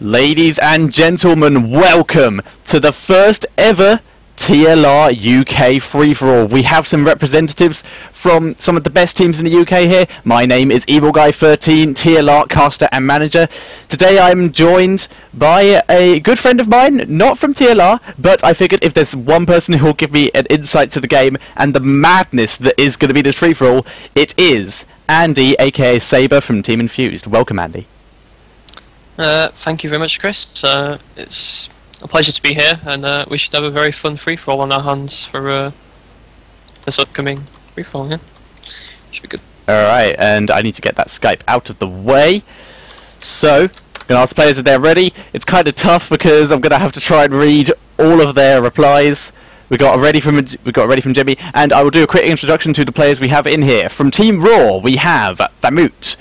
Ladies and gentlemen, welcome to the first ever TLR UK free-for-all. We have some representatives from some of the best teams in the UK here. My name is Evil Guy 13, TLR caster and manager. Today I'm joined by a good friend of mine, not from TLR, but I figured if there's one person who will give me an insight to the game and the madness that is going to be this free-for-all, it is Andy, aka Saber from Team Infused. Welcome, Andy. Thank you very much, Chris. It's a pleasure to be here, and we should have a very fun free-for-all on our hands for this upcoming free-for-all, yeah? Should be good. Alright, and I need to get that Skype out of the way. So, I'm going to ask the players if they're ready. It's kind of tough because I'm going to have to try and read all of their replies. We got ready from Jimmy, and I will do a quick introduction to the players we have in here. From Team Raw, we have Thamut.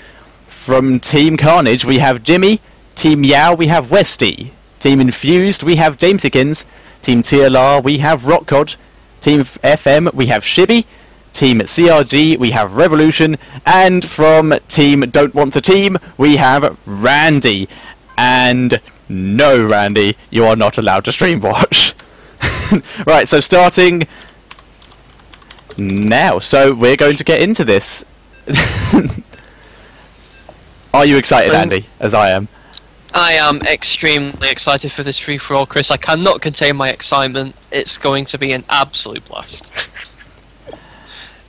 From Team Carnage, we have Jimmy. Team Yao, we have Westy. Team Infused, we have Jamesykins. Team TLR, we have Rockcod. Team FM, we have Shibby. Team CRG, we have Revolution. And from Team Don't Want to Team, we have Randy. And no, Randy, you are not allowed to stream watch. Right, so starting now. So we're going to get into this. Are you excited, Andy, as I am? I am extremely excited for this free-for-all, Chris. I cannot contain my excitement. It's going to be an absolute blast.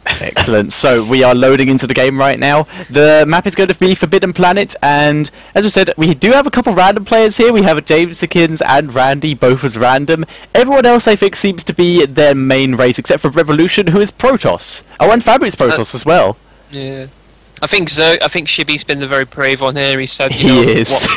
Excellent. So we are loading into the game right now. The map is going to be Forbidden Planet, and as I said, we do have a couple random players here. We have Jamesykins and Randy, both as random. Everyone else, I think, seems to be their main race, except for Revolution, who is Protoss. Oh, and Fabric's Protoss as well. Yeah. I think Shibby's been the very brave one here. He said, he is.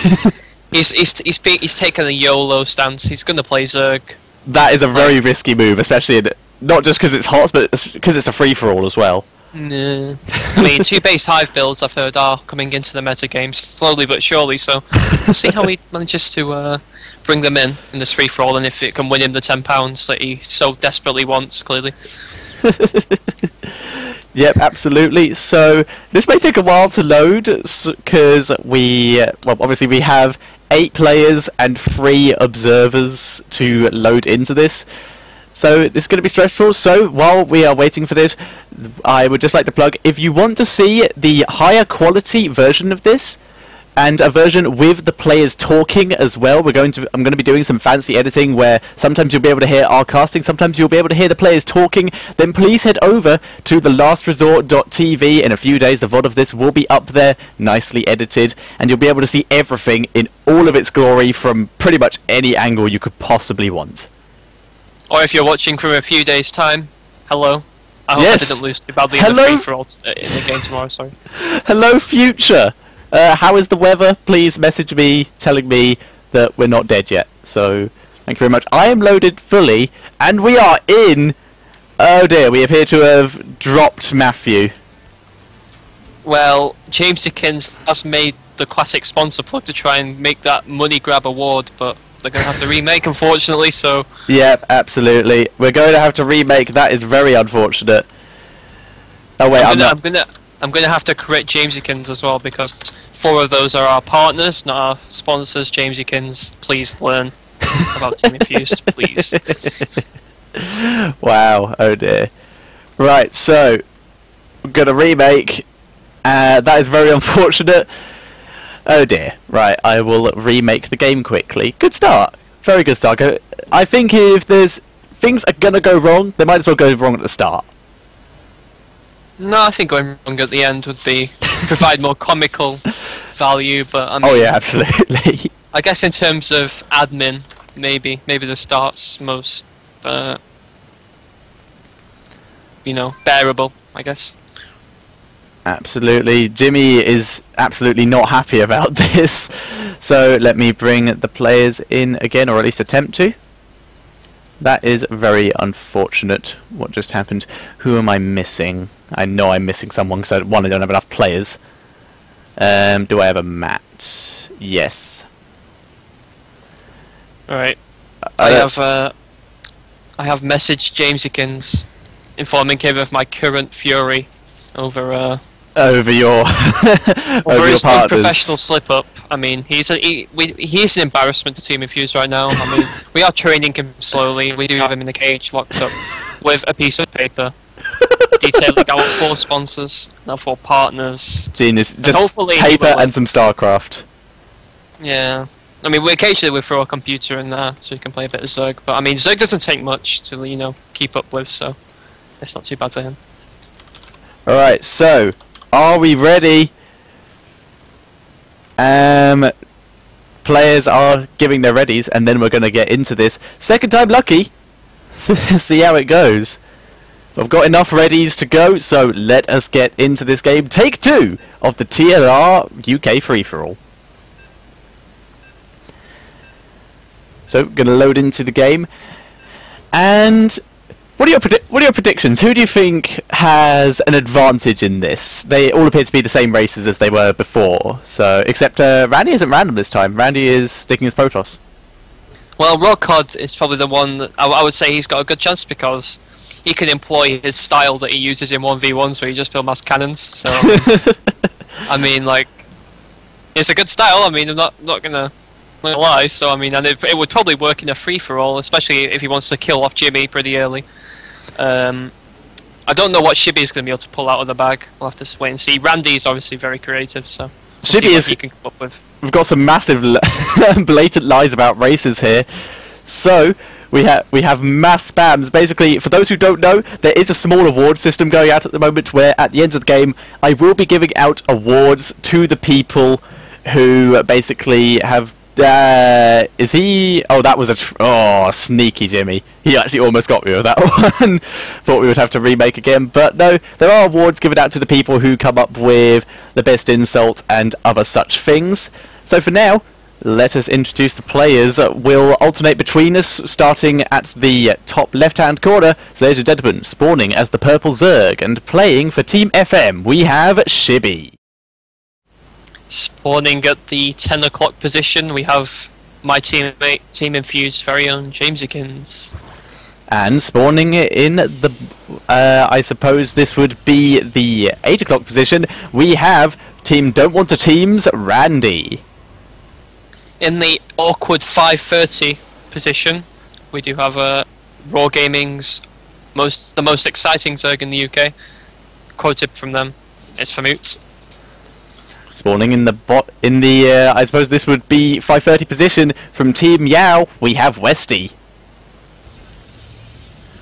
He's taken a YOLO stance. He's going to play Zerg. That is a very risky move, especially not just because it's HotS, but because it's a free-for-all as well. Yeah. I mean, 2 base hive builds I've heard are coming into the meta game slowly but surely. So we'll see how he manages to bring them in this free-for-all, and if it can win him the £10 that he so desperately wants. Clearly. Yep, absolutely. So this may take a while to load because obviously we have 8 players and 3 observers to load into this. So it's going to be stressful. So while we are waiting for this, I would just like to plug, if you want to see the higher quality version of this, and a version with the players talking as well, I'm going to be doing some fancy editing where sometimes you'll be able to hear our casting, sometimes you'll be able to hear the players talking. Then please head over to thelastresort.tv. In a few days the VOD of this will be up there, nicely edited, and you'll be able to see everything in all of its glory from pretty much any angle you could possibly want. Or if you're watching from a few days' time, hello. I hope yes. I didn't lose too badly in the free-for-all in the game tomorrow, sorry. Hello, future! How is the weather? Please message me telling me that we're not dead yet. So, thank you very much. I am loaded fully, and we are in... Oh dear, we appear to have dropped Matthew. Well, Jamesykins has made the classic sponsor plug to try and make that money grab award, but they're going to have to remake, unfortunately, so... Yep, absolutely. We're going to have to remake. That is very unfortunate. Oh wait, I'm gonna have to correct Jamesykins as well, because 4 of those are our partners, not our sponsors. Jamesykins, please learn about Team Infused, please. Wow, oh dear. Right, so I'm gonna remake. That is very unfortunate. Oh dear. Right, I will remake the game quickly. Good start. Very good start. I think if there's things are gonna go wrong, they might as well go wrong at the start. No, I think going wrong at the end would be provide more comical value, but I mean, oh yeah, absolutely. I guess in terms of admin, maybe the start's most, bearable, I guess. Absolutely. Jimmy is absolutely not happy about this. So let me bring the players in again, or at least attempt to. That is very unfortunate what just happened. Who am I missing? I know I'm missing someone because I don't have enough players. Do I have a mat? Yes. Alright. I have messaged Jamesykins informing him of my current fury over over your over his unprofessional slip up. I mean, he's an embarrassment to Team Infuse right now. I mean, we are training him slowly. We do have him in the cage, locked up, with a piece of paper detailing our 4 sponsors, our 4 partners. Genius. Just hopefully paper and some StarCraft. Yeah. I mean, occasionally we throw a computer in there so you can play a bit of Zerg. But I mean, Zerg doesn't take much to, you know, keep up with, so it's not too bad for him. Alright, so, are we ready? Players are giving their readies, and then we're going to get into this. Second time lucky. See how it goes. I've got enough readies to go, so let us get into this game. Take 2 of the TLR UK free-for-all. So, going to load into the game. And what are your predictions? Who do you think has an advantage in this? They all appear to be the same races as they were before. So, except Randy isn't random this time. Randy is sticking his Protoss. Well, Rokod is probably the one that I would say he's got a good chance because he can employ his style that he uses in 1v1s where you just build mass cannons. So, I mean, like, it's a good style. I mean, I'm not gonna lie. So, I mean, and it would probably work in a free-for-all, especially if he wants to kill off Jimmy pretty early. I don't know what Shibby is going to be able to pull out of the bag. We'll have to wait and see. Randy is obviously very creative, so we'll see what he can come up with. We've got some massive blatant lies about races here. So we have mass spams. Basically, for those who don't know, there is a small award system going out at the moment where at the end of the game I will be giving out awards to the people who basically have is he? Oh, that was a sneaky Jimmy. He actually almost got me with that one. Thought we would have to remake again, but no. There are awards given out to the people who come up with the best insult and other such things. So for now, let us introduce the players. We'll alternate between us, starting at the top left-hand corner. So there's your gentleman, spawning as the purple Zerg, and playing for Team FM, we have Shibby. Spawning at the 10 o'clock position, we have my teammate, Team Infused's very own Jamesykins. And spawning in the, I suppose this would be the 8 o'clock position, we have Team Don't Want to Team's Randy. In the awkward 5:30 position, we do have Raw Gaming's the most exciting Zerg in the UK. Quoted from them, it's Febuary. Spawning in the I suppose this would be 5:30 position from Team Yao, we have Westy.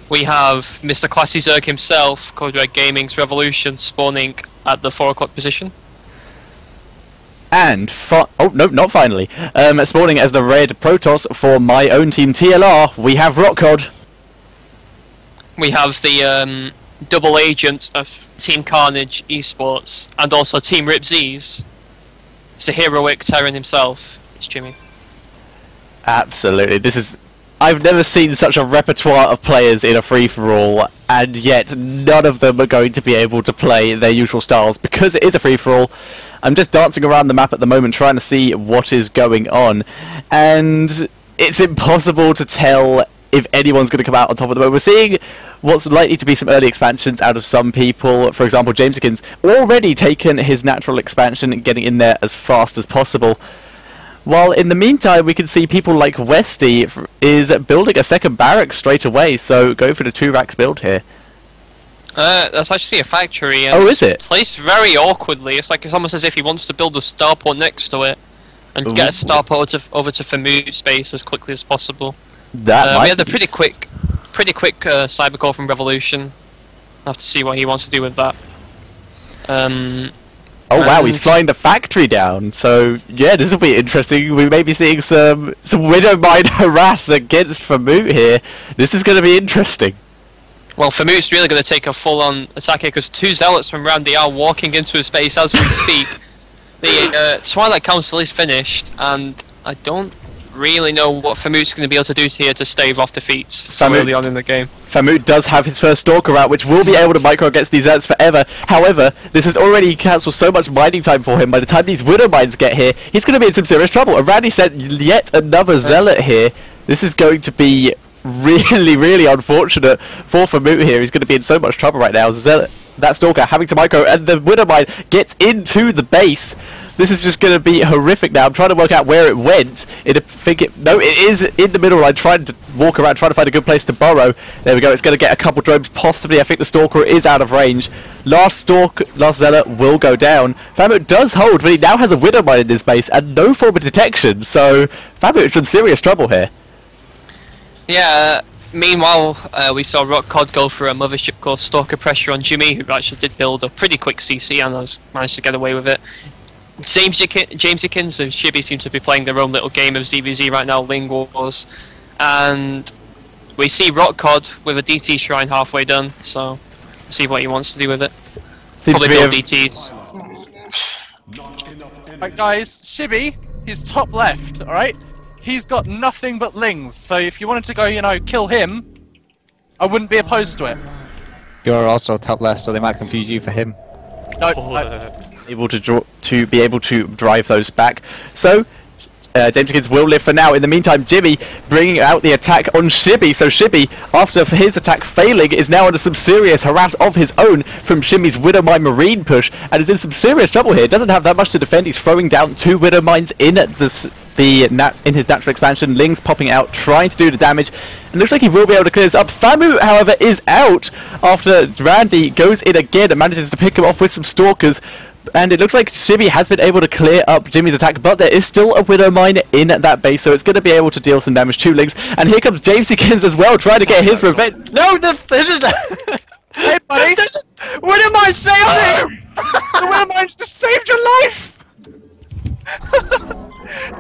We have Mr. Classy Zerg himself, Code Red Gaming's Revolution, spawning at the 4 o'clock position. And oh no, not finally. Spawning as the red Protoss for my own Team TLR, we have Rokod. We have the double agent of Team Carnage Esports and also Team Ripz's. It's a heroic Terran himself. It's Jimmy. Absolutely, I've never seen such a repertoire of players in a free-for-all, and yet none of them are going to be able to play their usual styles because it is a free-for-all. I'm just dancing around the map at the moment trying to see what is going on, and it's impossible to tell if anyone's going to come out on top of the moment. We're seeing what's likely to be some early expansions out of some people. For example, Jamesykins already taken his natural expansion and getting in there as fast as possible. While in the meantime, we can see people like Westy is building a second barracks straight away, so go for the 2 racks build here. That's actually a factory. And oh, is it? It's placed very awkwardly. It's almost as if he wants to build a starport next to it and get a starport over to Febuary space as quickly as possible. We had a pretty quick cyber call from Revolution. I'll have to see what he wants to do with that. Oh wow, he's flying the factory down. So yeah, this will be interesting. We may be seeing some Widowmine harass against Febuary here. This is going to be interesting. Well, Febuary's really going to take a full-on attack here because 2 zealots from Randy are walking into his space as we speak. The Twilight Council is finished, and I don't really know what Febuary's going to be able to do here to stave off defeats so early on in the game. Febuary does have his first Stalker out, which will be able to micro against these Zergs forever. However, this has already cancelled so much mining time for him. By the time these Widow Mines get here, he's going to be in some serious trouble. And Randy sent yet another Zealot here. This is going to be really, really unfortunate for Febuary here. He's going to be in so much trouble right now. Zealot, that Stalker having to micro, and the Widow Mine gets into the base. This is just going to be horrific now. I'm trying to work out where it went. No, it is in the middle. I tried to walk around, trying to find a good place to burrow. There we go. It's going to get a couple drones, possibly. I think the Stalker is out of range. Last Zealot will go down. Famu does hold, but he now has a Widow Mine in his base and no form of detection. So Famu in some serious trouble here. Yeah. Meanwhile, we saw Rock Cod go for a mothership called Stalker Pressure on Jimmy, who actually did build a pretty quick CC and has managed to get away with it. James Ekins and Shibby seem to be playing their own little game of ZVZ right now, Ling Wars. And we see Rock Cod with a DT Shrine halfway done, so see what he wants to do with it. Seems Probably build DTs. Right, guys, Shibby, he's top left, alright? He's got nothing but lings, so if you wanted to go, you know, kill him, I wouldn't be opposed to it. You're also top left, so they might confuse you for him. No, Able to be able to drive those back. So James Ekins will live for now. In the meantime, Jimmy bringing out the attack on Shibby. So Shibby, after his attack failing, is now under some serious harass of his own from Shimmy's Widow Mine Marine push, and is in some serious trouble here. Doesn't have that much to defend. He's throwing down 2 Widow Mines in in his natural expansion. Ling's popping out, trying to do the damage, and looks like he will be able to clear this up. Famu, however, is out after Randy goes in again and manages to pick him off with some Stalkers. And it looks like Shibby has been able to clear up Jimmy's attack, but there is still a Widow Mine in that base, so it's going to be able to deal some damage to Lings. And here comes James Ekins as well, trying to get his revenge. no, this is hey, buddy, Widow Mine saved you! The Widow Mine's just saved your life!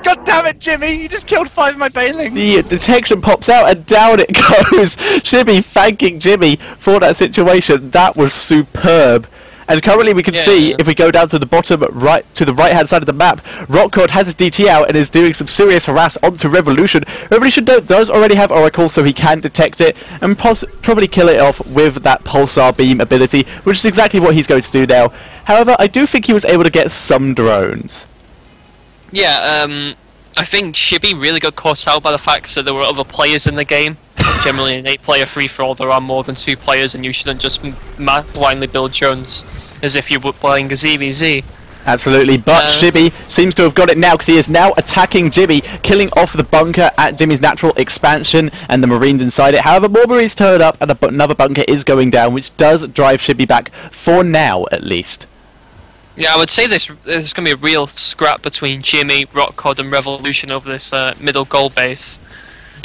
God damn it, Jimmy! You just killed 5 of my bailings. The detection pops out and down it goes. Shibby thanking Jimmy for that situation. That was superb. And currently we can see, if we go down to the bottom right, to the right hand side of the map, Rockcord has his DT out and is doing some serious harass onto Revolution. Revolution does already have Oracle, so he can detect it and probably kill it off with that Pulsar Beam ability, which is exactly what he's going to do now. However, I do think he was able to get some drones. Yeah, I think Shibby really got caught out by the fact that there were other players in the game. Generally, in an 8-player free-for-all, there are more than 2 players, and you shouldn't just blindly build drones as if you were playing a ZVZ. Absolutely, but Shibby seems to have got it now, because he is now attacking Jimmy, killing off the bunker at Jimmy's natural expansion and the Marines inside it. However, more Marines turn up, and another bunker is going down, which does drive Shibby back, for now at least. Yeah, I would say there's going to be a real scrap between Jimmy, Rockcod and Revolution over this middle goal base.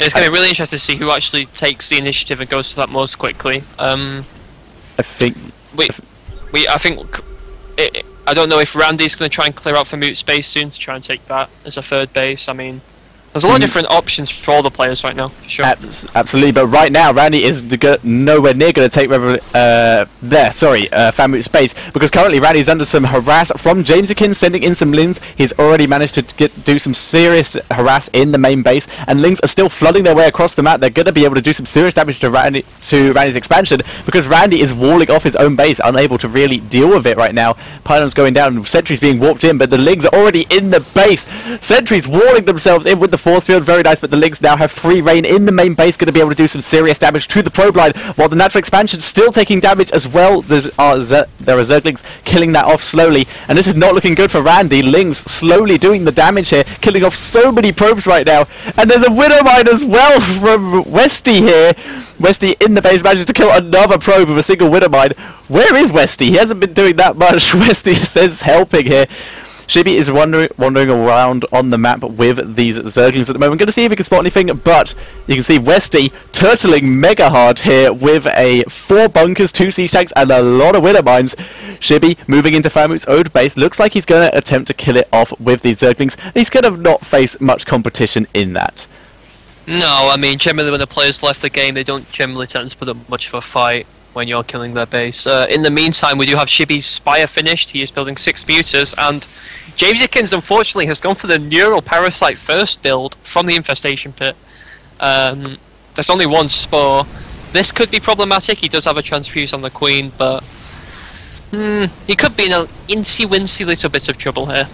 It's going to be really interesting to see who actually takes the initiative and goes for that most quickly. I think I don't know if Randy's going to try and clear out for Mute Space soon to try and take that as a 3rd base. I mean, there's a lot of different options for all the players right now, for sure. Absolutely, but right now Randy is nowhere near going to take Famut Space, because currently Randy's under some harass from Jamesakin, sending in some Lings. He's already managed to do some serious harass in the main base, and Lings are still flooding their way across the map. They're going to be able to do some serious damage to Randy's expansion, because Randy is walling off his own base, unable to really deal with it right now. Pylon's going down, Sentry's being warped in, but the Lings are already in the base. Sentry's walling themselves in with the force field, very nice, but the Lings now have free reign in the main base, going to be able to do some serious damage to the probe line, while the natural expansion still taking damage as well. There are Zerglings killing that off slowly, and this is not looking good for Randy. Lings slowly doing the damage here, killing off so many probes right now, and there's a Widow Mine as well from Westy here. Westy in the base manages to kill another probe with a single Widow Mine. Where is Westy? He hasn't been doing that much. Westy says helping here. Shibby is wandering around on the map with these Zerglings at the moment. I'm going to see if he can spot anything, but you can see Westy turtling mega hard here with 4 bunkers, 2 siege tanks, and a lot of Widow Mines. Shibby moving into Famut's own base. Looks like he's going to attempt to kill it off with these Zerglings. He's going to not face much competition in that. No, I mean, generally when the players left the game, they don't generally tend to put up much of a fight when you're killing their base. In the meantime, we do have Shibby's Spire finished. He is building 6 muters, and James Ekins, unfortunately, has gone for the Neural Parasite first build from the Infestation Pit. There's only 1 spore. This could be problematic. He does have a transfuse on the Queen, but he could be in an incy-wincy little bit of trouble here.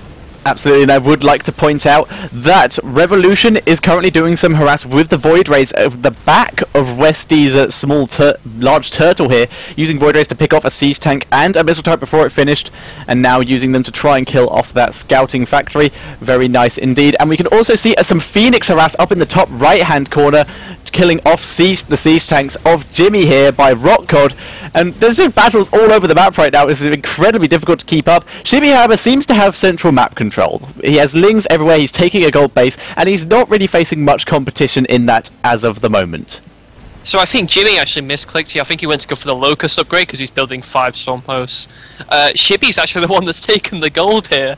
Absolutely, and I would like to point out that Revolution is currently doing some harass with the Void Rays at the back of Westy's large turtle here, using Void Rays to pick off a siege tank and a missile turret before it finished, and now using them to try and kill off that scouting factory. Very nice indeed. And we can also see some Phoenix harass up in the top right-hand corner, killing off the siege tanks of Jimmy here by Rockcod. And there's just battles all over the map right now. It's incredibly difficult to keep up. Shibby, however, seems to have central map control. He has lings everywhere, he's taking a gold base, and he's not really facing much competition in that as of the moment. So I think Jimmy actually misclicked here. I think he went to go for the Locust upgrade because he's building 5 storm hosts. Shibby's actually the one that's taken the gold here.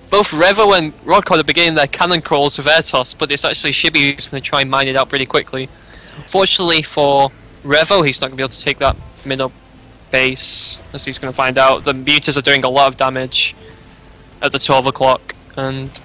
Both Revo and Rockcod are beginning their cannon crawls with air toss, but it's actually Shibby who's going to try and mine it out pretty quickly. Fortunately for Revo, he's not going to be able to take that middle base, as he's going to find out. The mutas are doing a lot of damage at the 12 o'clock, and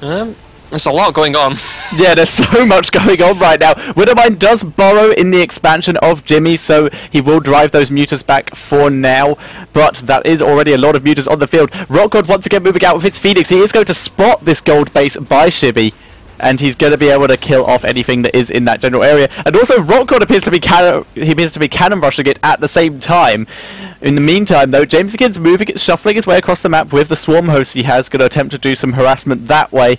there's a lot going on. Yeah, there's so much going on right now. Widowmine does burrow in the expansion of Jimmy, so he will drive those mutas back for now, but that is already a lot of mutas on the field. Rockcod once again moving out with his Phoenix. He is going to spot this gold base by Shibby, and he's going to be able to kill off anything that is in that general area. And also, Rockcod appears to be cannon rushing it at the same time. In the meantime, though, Jamesykins shuffling his way across the map with the swarm hosts he has, going to attempt to do some harassment that way.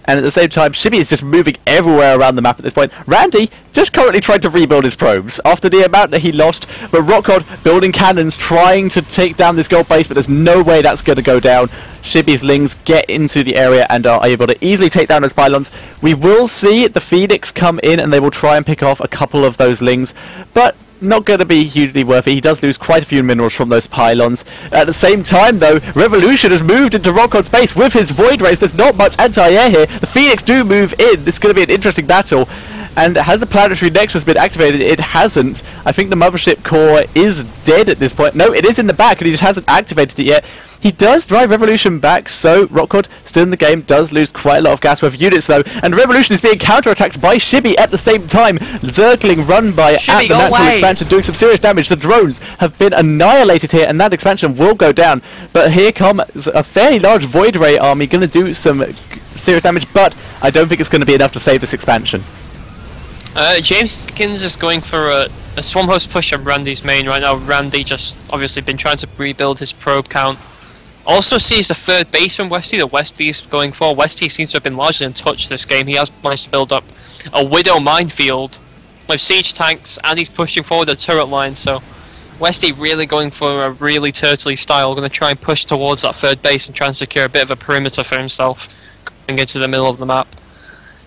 And at the same time, Shibby is just moving everywhere around the map at this point. Randy just currently trying to rebuild his probes after the amount that he lost, but Rockcod building cannons, trying to take down this gold base, but there's no way that's going to go down. Shibby's lings get into the area and are able to easily take down those pylons. We will see the Phoenix come in and they will try and pick off a couple of those lings, but not going to be hugely worth it. He does lose quite a few minerals from those pylons. At the same time, though, Revolution has moved into Rockcod's base with his Void Rays. There's not much anti-air here. The Phoenix do move in. This is going to be an interesting battle. And has the Planetary Nexus been activated? It hasn't. I think the Mothership Core is dead at this point. No, it is in the back, and he just hasn't activated it yet. He does drive Revolution back, so Rockcod, still in the game, does lose quite a lot of gas worth units though, and Revolution is being counterattacked by Shibby at the same time. Zergling run by Shibby, at the natural expansion, doing some serious damage. The drones have been annihilated here, and that expansion will go down. But here comes a fairly large Void Ray army, going to do some serious damage, but I don't think it's going to be enough to save this expansion. Jamesykins is going for a swarm host push on Randy's main right now. Randy just obviously been trying to rebuild his probe count. Also sees the third base from Westy that Westy's going for. Westy seems to have been largely untouched this game. He has managed to build up a Widow minefield with siege tanks, and he's pushing forward a turret line, so Westy really going for a really turtley style, going to try and push towards that third base and try and secure a bit of a perimeter for himself going into the middle of the map.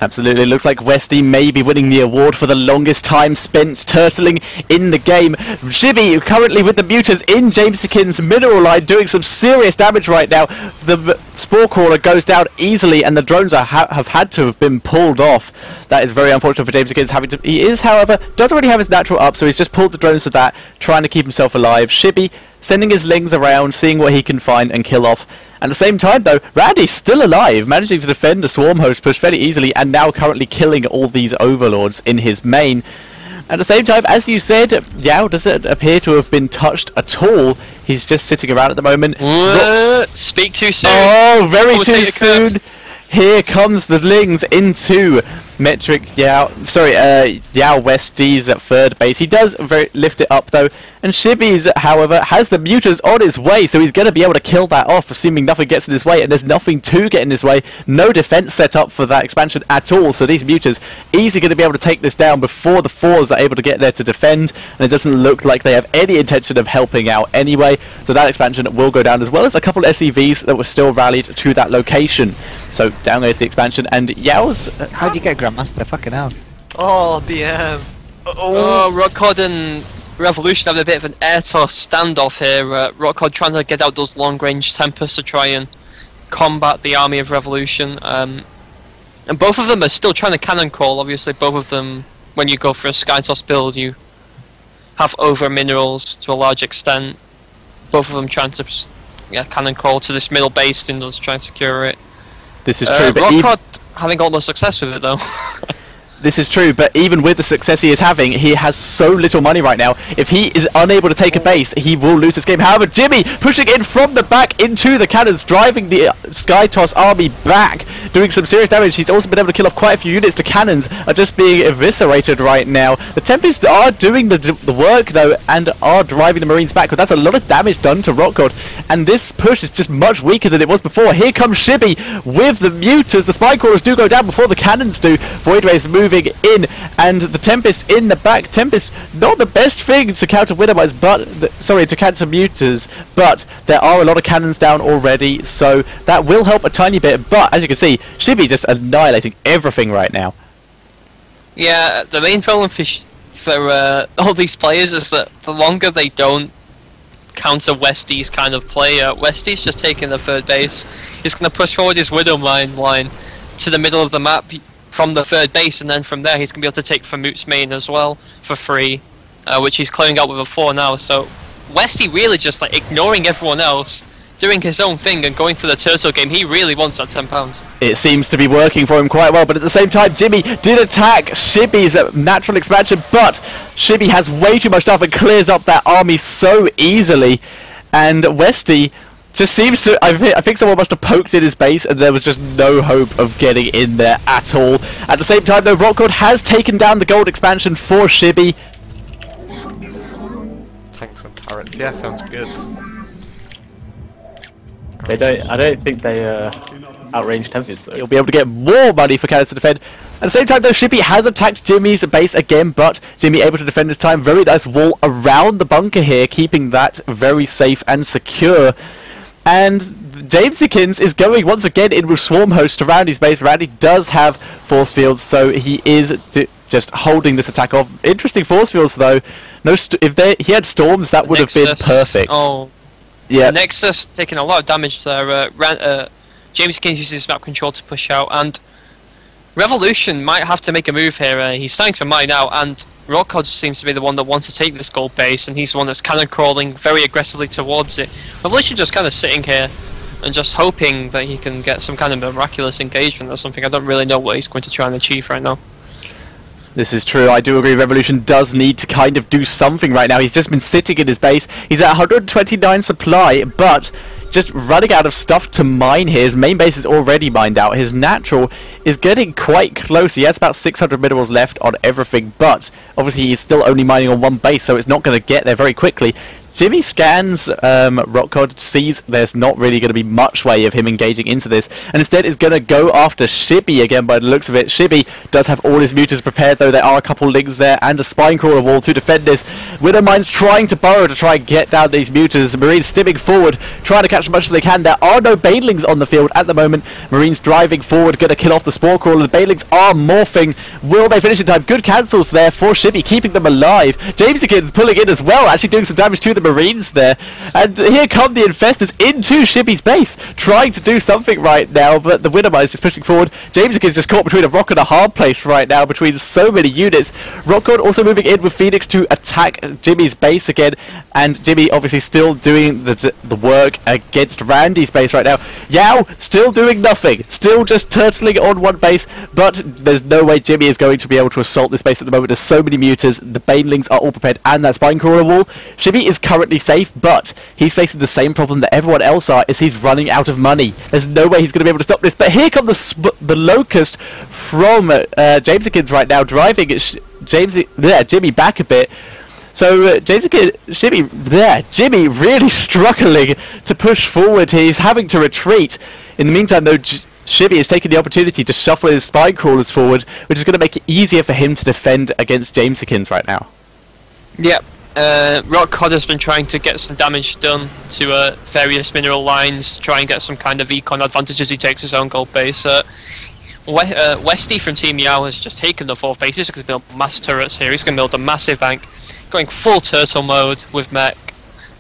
Absolutely, looks like Westy may be winning the award for the longest time spent turtling in the game. Shibby currently with the mutas in Jamesykins' mineral line doing some serious damage right now. The Spore Crawler goes down easily and the drones have had to have been pulled off. That is very unfortunate for Jamesykins. He is, however, does already have his natural up, so he's just pulled the drones to that, trying to keep himself alive. Shibby sending his lings around, seeing what he can find and kill off. At the same time, though, Randy's still alive, managing to defend the swarm host push fairly easily, and now currently killing all these overlords in his main. At the same time, as you said, Yao doesn't appear to have been touched at all. He's just sitting around at the moment. Speak too soon. Oh, very too soon. Here comes the lings into Yao Westy's at third base. He does lift it up though, and Shibby's, however, has the mutas on his way, so he's going to be able to kill that off, assuming nothing gets in his way, and there's nothing to get in his way. No defense set up for that expansion at all, so these mutas easily going to be able to take this down before the fours are able to get there to defend, and it doesn't look like they have any intention of helping out anyway, so that expansion will go down, as well as a couple of SCVs that were still rallied to that location. So down goes the expansion, and Yao's... How do you get Grandmaster? Fucking hell. Oh, BM. Oh, Rockcod and Revolution having a bit of an air toss standoff here. Rockcod trying to get out those long-range Tempests to try and combat the army of Revolution. And both of them are still trying to cannon crawl. Obviously, both of them, when you go for a sky toss build, you have over minerals to a large extent. Both of them trying to cannon crawl to this middle base and just try and secure it. This is true, but Rockcod having almost success with it though. This is true, but even with the success he is having, he has so little money right now. If he is unable to take a base, he will lose this game. However, Jimmy pushing in from the back into the cannons, driving the Sky Toss army back, doing some serious damage. He's also been able to kill off quite a few units. The cannons are just being eviscerated right now. The Tempests are doing the work, though, and are driving the Marines back, but that's a lot of damage done to Rock God, and this push is just much weaker than it was before. Here comes Shibby with the Mutas. The Spine Crawlers do go down before the cannons do. Void Rays moving in, and the Tempest in the back. Tempest, not the best thing to counter Widowmines, but to counter Mutas, but there are a lot of cannons down already, so that will help a tiny bit. But as you can see, Shibby just annihilating everything right now. Yeah, the main problem for all these players is that the longer they don't counter Westy's kind of play, Westy's just taking the third base. He's going to push forward his Widowmine line to the middle of the map from the third base, and then from there he's going to be able to take Famut's main as well for free, which he's clearing out with a 4 now. So Westy really just like ignoring everyone else, doing his own thing and going for the turtle game. He really wants that £10. It seems to be working for him quite well, but at the same time Jimmy did attack Shibby's natural expansion, but Shibby has way too much stuff and clears up that army so easily, and Westy just seems to, I think someone must have poked in his base and there was just no hope of getting in there at all. At the same time though, Rock God has taken down the gold expansion for Shibby. Tanks and turrets, yeah, sounds good. I don't think they outrange Tempests though. He'll be able to get more money for cannons to defend. At the same time though, Shibby has attacked Jimmy's base again, but Jimmy able to defend this time. Very nice wall around the bunker here, keeping that very safe and secure. And Jamesykins is going once again in with Swarm Host to Randy's base. Randy does have force fields, so he is just holding this attack off. Interesting force fields though. No, if he had storms, that would have been perfect. Oh, yeah. Nexus taking a lot of damage there. Jamesykins uses his map control to push out, and Revolution might have to make a move here. He's starting to mine out, and Rockod seems to be the one that wants to take this gold base, and he's the one that's cannon crawling very aggressively towards it. Revolution just kind of sitting here and just hoping that he can get some kind of miraculous engagement or something. I don't really know what he's going to try and achieve right now. This is true. I do agree. Revolution does need to kind of do something right now. He's just been sitting in his base. He's at 129 supply, but just running out of stuff to mine here. His main base is already mined out. His natural is getting quite close. He has about 600 minerals left on everything, but obviously he's still only mining on one base, so it's not going to get there very quickly. Jimmy scans Rockcod, sees there's not really going to be much way of him engaging into this, and instead is going to go after Shibby again by the looks of it. Shibby does have all his mutas prepared, though there are a couple links there and a spine crawler wall to defend this. Widowmine's trying to burrow to try and get down these mutas. Marines stimming forward, trying to catch as much as they can. There are no banelings on the field at the moment. Marines driving forward, going to kill off the spore crawler. The banelings are morphing. Will they finish in time? Good cancels there for Shibby, keeping them alive. Jamesykins pulling in as well, actually doing some damage to them. Marines there, and here come the infestors into Shibby's base, trying to do something right now, but the Widowmine is just pushing forward. James is just caught between a rock and a hard place right now, between so many units. Rockcord also moving in with Phoenix to attack Jimmy's base again, and Jimmy obviously still doing the work against Randy's base right now. Yao still doing nothing, still just turtling on one base, but there's no way Jimmy is going to be able to assault this base at the moment. There's so many mutas, the banelings are all prepared, and that spine crawler wall. Shibby is currently safe, but he's facing the same problem that everyone else are, is he's running out of money. There's no way he's going to be able to stop this, but here come the Locust from Jamesykins right now, driving Jimmy back a bit. So Jimmy really struggling to push forward. He's having to retreat. In the meantime though, Shibby is taking the opportunity to shuffle his spine crawlers forward, which is going to make it easier for him to defend against Jamesykins right now. Yep. Rockcod has been trying to get some damage done to various mineral lines, try and get some kind of econ advantage as he takes his own gold base. Westy from Team Yao has just taken the 4th base. He's going to build mass turrets here. He's going to build a massive bank, going full turtle mode with mech.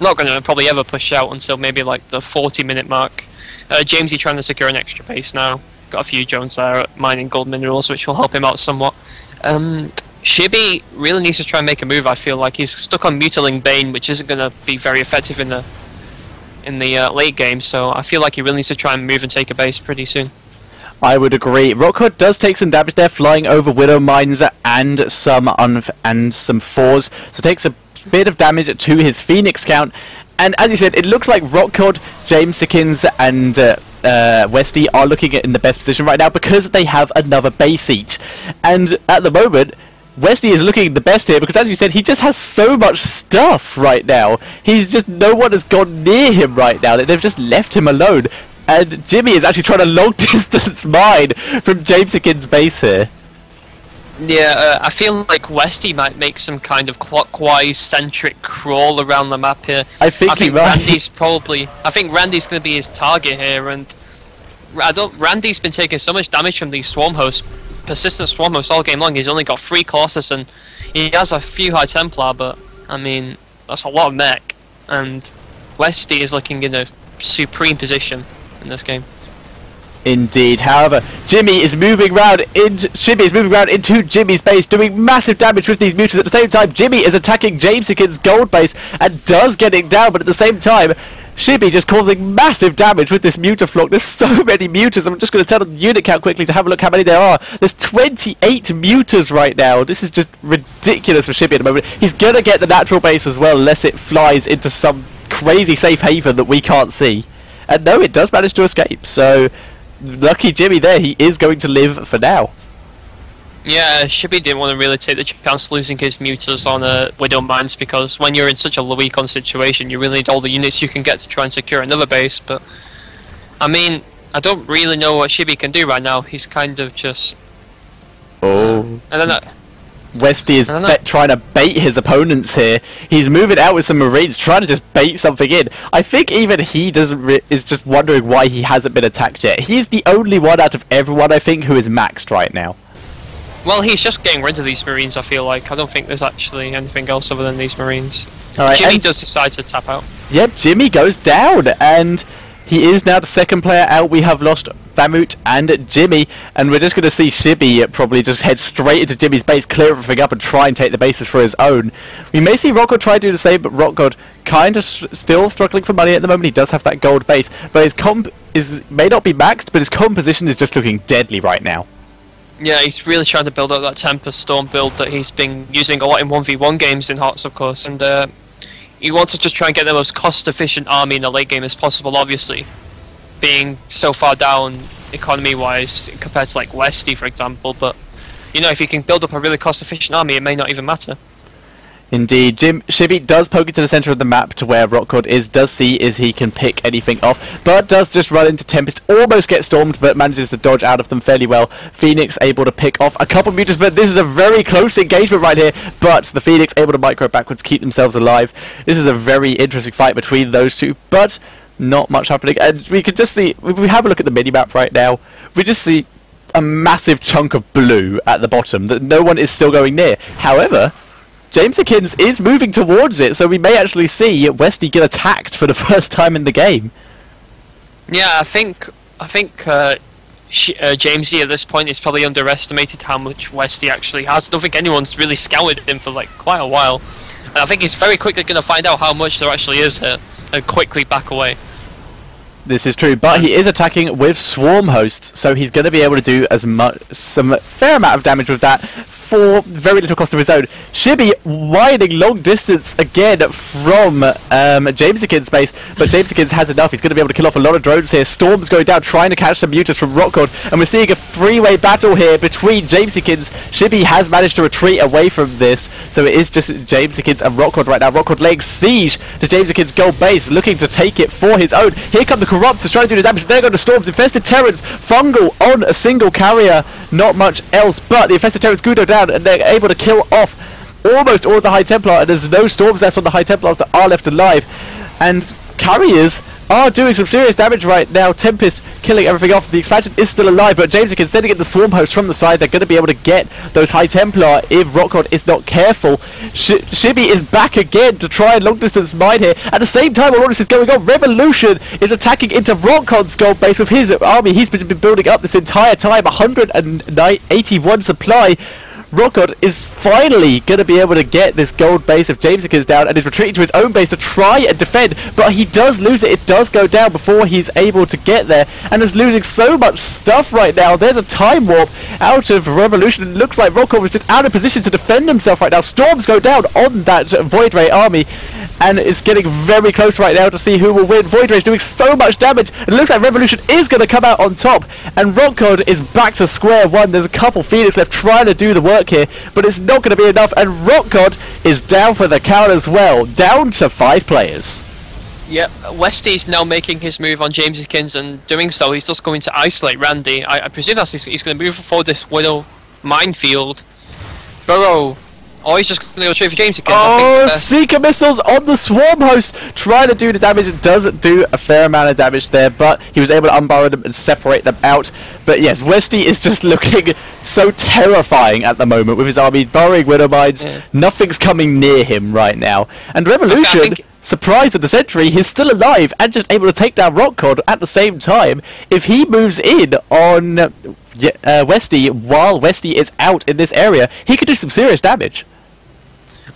Not going to probably ever push out until maybe like the 40-minute mark. Jamesy trying to secure an extra base now. Got a few drones there mining gold minerals, which will help him out somewhat. Shibby really needs to try and make a move. I feel like he's stuck on Mutaling Bane, which isn't going to be very effective in the late game. So I feel like he really needs to try and move and take a base pretty soon. I would agree. Rockhod does take some damage there, flying over Widow Mines and some fours, so takes a bit of damage to his Phoenix count. And as you said, it looks like Rockhod, Jamesykins, and Westy are looking in the best position right now because they have another base each. And at the moment, Westy is looking the best here because, as you said, he just has so much stuff right now. No one has gone near him right now. They've just left him alone. And Jimmy is actually trying to long distance mine from Jamesykins' base here. Yeah, I feel like Westy might make some kind of clockwise centric crawl around the map here. I think he might. I think Randy's going to be his target here, and Randy's been taking so much damage from these swarm hosts, persistent swarm hosts all game long. He's only got 3 Colossus and he has a few High Templar, but I mean that's a lot of mech, and Westy is looking in a supreme position in this game. Indeed. However, Shibby is moving around into Jimmy's base, doing massive damage with these mutants. At the same time, Jimmy is attacking Jamesykins' gold base and does get it down, but at the same time, Shibby just causing massive damage with this Mutaflock. There's so many mutants. I'm just going to tell the unit count quickly to have a look how many there are. There's 28 mutants right now. This is just ridiculous for Shibby at the moment. He's going to get the natural base as well, unless it flies into some crazy safe haven that we can't see. And no, it does manage to escape. So lucky Jimmy there, he is going to live for now. Yeah, Shibby didn't want to really take the chance losing his mutas on Widow Mines, because when you're in such a weak-on situation, you really need all the units you can get to try and secure another base. But I mean, I don't really know what Shibby can do right now. He's kind of just... Oh. I don't know. Westy is trying to bait his opponents here. He's moving out with some Marines, trying to just bait something in. I think even he is just wondering why he hasn't been attacked yet. He's the only one out of everyone, I think, who is maxed right now. Well, he's just getting rid of these Marines, I feel like. I don't think there's actually anything else other than these Marines. Right, Jimmy does decide to tap out. Yep, Jimmy goes down, and he is now the second player out. We have lost Vamut and Jimmy, and we're just going to see Shibby probably just head straight into Jimmy's base, clear everything up, and try and take the bases for his own. We may see Rockhod try to do the same, but Rockhod kind of still struggling for money at the moment. He does have that gold base, but his comp may not be maxed, but his composition is just looking deadly right now. Yeah, he's really trying to build up that Tempest Storm build that he's been using a lot in 1v1 games in HotS, of course, and he wants to just try and get the most cost-efficient army in the late game as possible, obviously, being so far down economy-wise compared to like Westy, for example. But you know, if you can build up a really cost-efficient army, it may not even matter. Indeed, Shibby does poke into the center of the map to where Rockhod is, does see if he can pick anything off, but does just run into Tempest, almost get stormed, but manages to dodge out of them fairly well. Phoenix able to pick off a couple of mutants, but this is a very close engagement right here, but the Phoenix able to micro backwards, keep themselves alive. This is a very interesting fight between those two, but not much happening, and we can just see, if we have a look at the mini-map right now, we just see a massive chunk of blue at the bottom that no one is still going near. However, Jamesykins is moving towards it, so we may actually see Westy get attacked for the first time in the game. Yeah, I think Jamesy at this point is probably underestimated how much Westy actually has. I don't think anyone's really scoured him for like quite a while, and I think he's very quickly going to find out how much there actually is here and quickly back away. This is true, but he is attacking with swarm hosts, so he's going to be able to do some fair amount of damage with that for very little cost of his own. Shibby widening long distance again from Jamesykins' base, but Jamesykins has enough. He's going to be able to kill off a lot of drones here. Storm's going down, trying to catch some mutants from Rockhod, and we're seeing a three-way battle here between Jamesykins. Shibby has managed to retreat away from this, so it is just Jamesykins and Rockhod right now. Rockhod laying siege to Jamesykins' gold base, looking to take it for his own. Here come the Corrupts to try to do the damage, but there go the Storms. Infested Terrans, Fungal on a single carrier, not much else, but the Infested Terrans Gudo down, and they're able to kill off almost all of the High Templar, and there's no Storms left on the High Templars that are left alive, and carriers are doing some serious damage right now. Tempest killing everything off. The expansion is still alive, but Jamesykins sending in the swarm host from the side. They're going to be able to get those High Templar if Rockhod is not careful. Shibby is back again to try and long distance mine here. At the same time, while all this is going on, Revolution is attacking into Rockhod's gold base with his army. He's been building up this entire time, 181 supply. Rockod is finally going to be able to get this gold base of Jamesicans down and is retreating to his own base to try and defend, but he does lose it. It does go down before he's able to get there, and is losing so much stuff right now. There's a time warp out of Revolution. It looks like Rockod was just out of position to defend himself right now. Storms go down on that Void Ray army, and it's getting very close right now to see who will win. Void Ray is doing so much damage, and it looks like Revolution is going to come out on top, and Rockod is back to square one. There's a couple Phoenix left trying to do the work here, but it's not going to be enough, and Rockod is down for the count as well, down to 5 players. Yep, Westy's now making his move on Jamesicans, and doing so he's just going to isolate Randy. I presume that's he's going to move forward this Widow minefield. Burrow. Oh, he's just going to go straight for Jamesicans. Oh, Seeker missiles on the Swarm Host, trying to do the damage. It doesn't do a fair amount of damage there, but he was able to unburrow them and separate them out. But yes, Westy is just looking so terrifying at the moment with his army burrowing Widow Mines. Yeah. Nothing's coming near him right now. And Revolution, surprised at the sentry, he's still alive and just able to take down Rockod at the same time. If he moves in on Westy while Westy is out in this area, he could do some serious damage.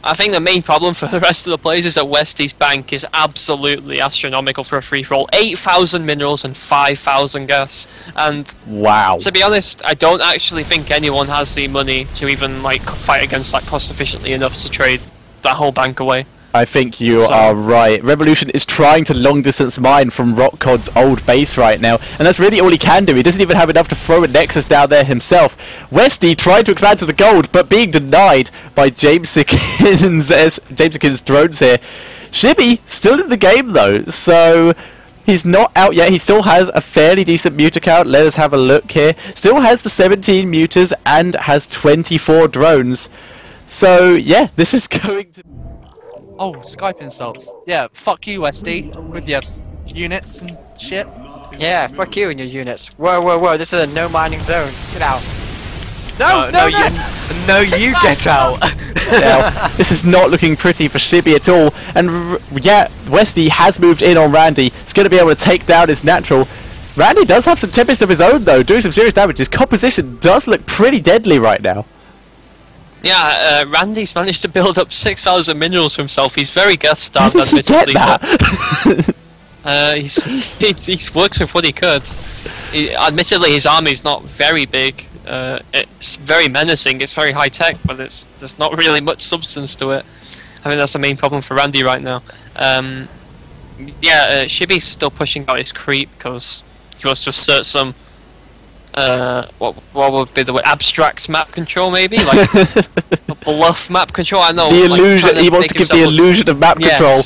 I think the main problem for the rest of the players is that Westy's bank is absolutely astronomical for a free-for-all. 8,000 minerals and 5,000 gas. And wow. To be honest, I don't actually think anyone has the money to even like fight against that cost efficiently enough to trade that whole bank away. I think you are right. Revolution is trying to long-distance mine from Rockcod's old base right now, and that's really all he can do. He doesn't even have enough to throw a Nexus down there himself. Westy tried to expand to the gold, but being denied by Jamesicans' drones here. Shibby still in the game though, so he's not out yet. He still has a fairly decent muta count. Let us have a look here. Still has the 17 mutas and has 24 drones. So yeah, this is going to... Oh, Skype insults. Yeah, fuck you, Westy, with your units and shit. Yeah, fuck you and your units. Whoa, whoa, whoa, this is a no mining zone. Get out. No, you get out. Now, this is not looking pretty for Shibby at all. And yeah, Westy has moved in on Randy. It's going to be able to take down his natural. Randy does have some Tempest of his own though, doing some serious damage. His composition does look pretty deadly right now. Yeah, Randy's managed to build up 6,000 minerals for himself. He's very gas-starved, admittedly. He's worked with what he could. Admittedly, his army's not very big. It's very menacing. It's very high-tech, but there's not really much substance to it. I think that's the main problem for Randy right now. Shibby's still pushing out his creep because he wants to assert some. What would be the way? Abstract map control, maybe, like a bluff map control. I know. The illusion. He wants to give the illusion of map control.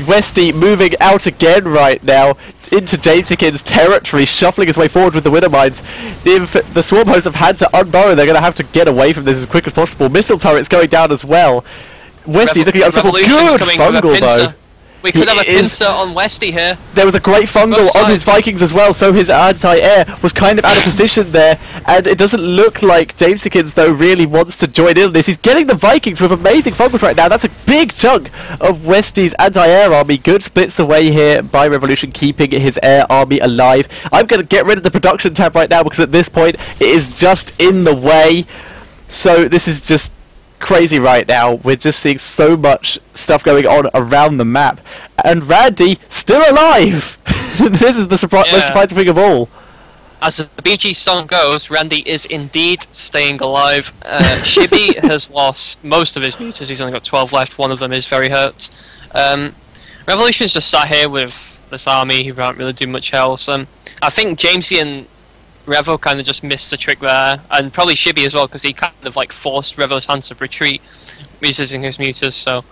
Westy moving out again right now into Jamesicans' territory, shuffling his way forward with the Widow Mines. If the Swarm Hosts have had to unburrow, they're going to have to get away from this as quick as possible. Missile turrets going down as well. Westy's looking up some good fungal though. We could have a pincer on Westy here. There was a great fungal on his Vikings as well, so his anti-air was kind of out of position there, and it doesn't look like Jamesicans though really wants to join in on this. He's getting the Vikings with amazing fungals right now. That's a big chunk of Westy's anti-air army. Good splits away here by Revolution, keeping his air army alive. I'm going to get rid of the production tab right now because at this point it is just in the way. So this is just crazy right now. We're just seeing so much stuff going on around the map, and Randy still alive. This is the most surprising thing of all. As the BG song goes, Randy is indeed staying alive. Shibby has lost most of his mutas. He's only got 12 left. One of them is very hurt. Revolution's just sat here with this army who can't really do much else. I think Jamesy and Revo kind of just missed the trick there, and probably Shibby as well, because he kind of like forced Revo's hand to retreat using his mutas. So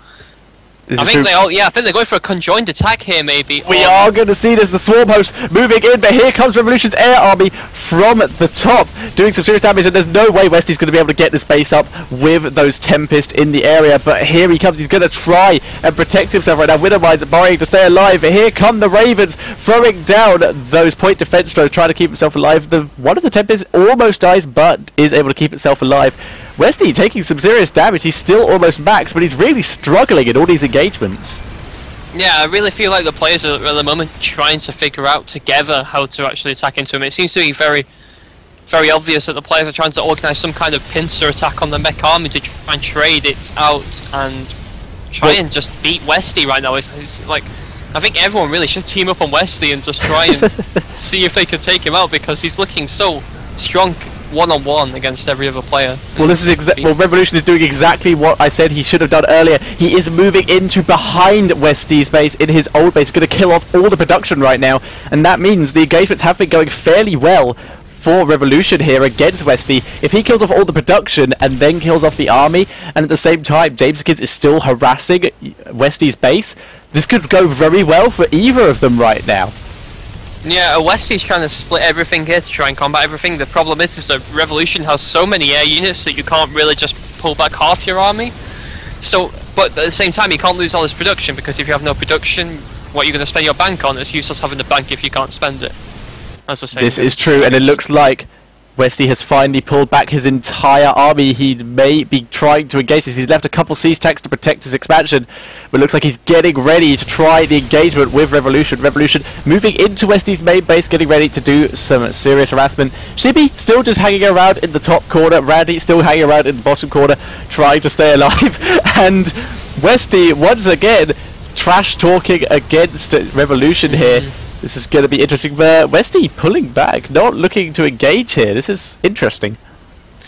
I think they're going for a conjoined attack here, maybe. We are going to see this. The Swarm Host moving in, but here comes Revolution's air army from the top, doing some serious damage, and there's no way Westy's going to be able to get this base up with those Tempest in the area. But here he comes. He's going to try and protect himself right now. Widow Mines borrowing to stay alive. Here come the Ravens, throwing down those point defense throws, trying to keep himself alive. One of the Tempests almost dies, but is able to keep itself alive. Westy taking some serious damage. He's still almost max, but he's really struggling in all these engagements. Yeah, I really feel like the players are at the moment trying to figure out together how to actually attack into him. It seems to be very very obvious that the players are trying to organise some kind of pincer attack on the mech army to try and trade it out and try and just beat Westy right now. It's like, I think everyone really should team up on Westy and just try and see if they can take him out, because he's looking so strong one-on-one against every other player. Well, this is well, Revolution is doing exactly what I said he should have done earlier. He is moving into behind Westy's base in his old base, going to kill off all the production right now, and that means the engagements have been going fairly well for Revolution here against Westy. If he kills off all the production and then kills off the army, and at the same time Jameson is still harassing Westy's base, this could go very well for either of them right now. Yeah, Westy's trying to split everything here to try and combat everything. The problem is that Revolution has so many air units that you can't really just pull back half your army. So, but at the same time you can't lose all this production, because if you have no production, what you're going to spend your bank on, it's useless having the bank if you can't spend it. That's the same. This is true, and it looks like Westy has finally pulled back his entire army. He may be trying to engage this. He's left a couple siege tanks to protect his expansion, but it looks like he's getting ready to try the engagement with Revolution. Revolution moving into Westy's main base, getting ready to do some serious harassment. Shibby still just hanging around in the top corner. Randy still hanging around in the bottom corner, trying to stay alive. And Westy, once again, trash talking against Revolution here. This is going to be interesting, but Westy pulling back, not looking to engage here. This is interesting.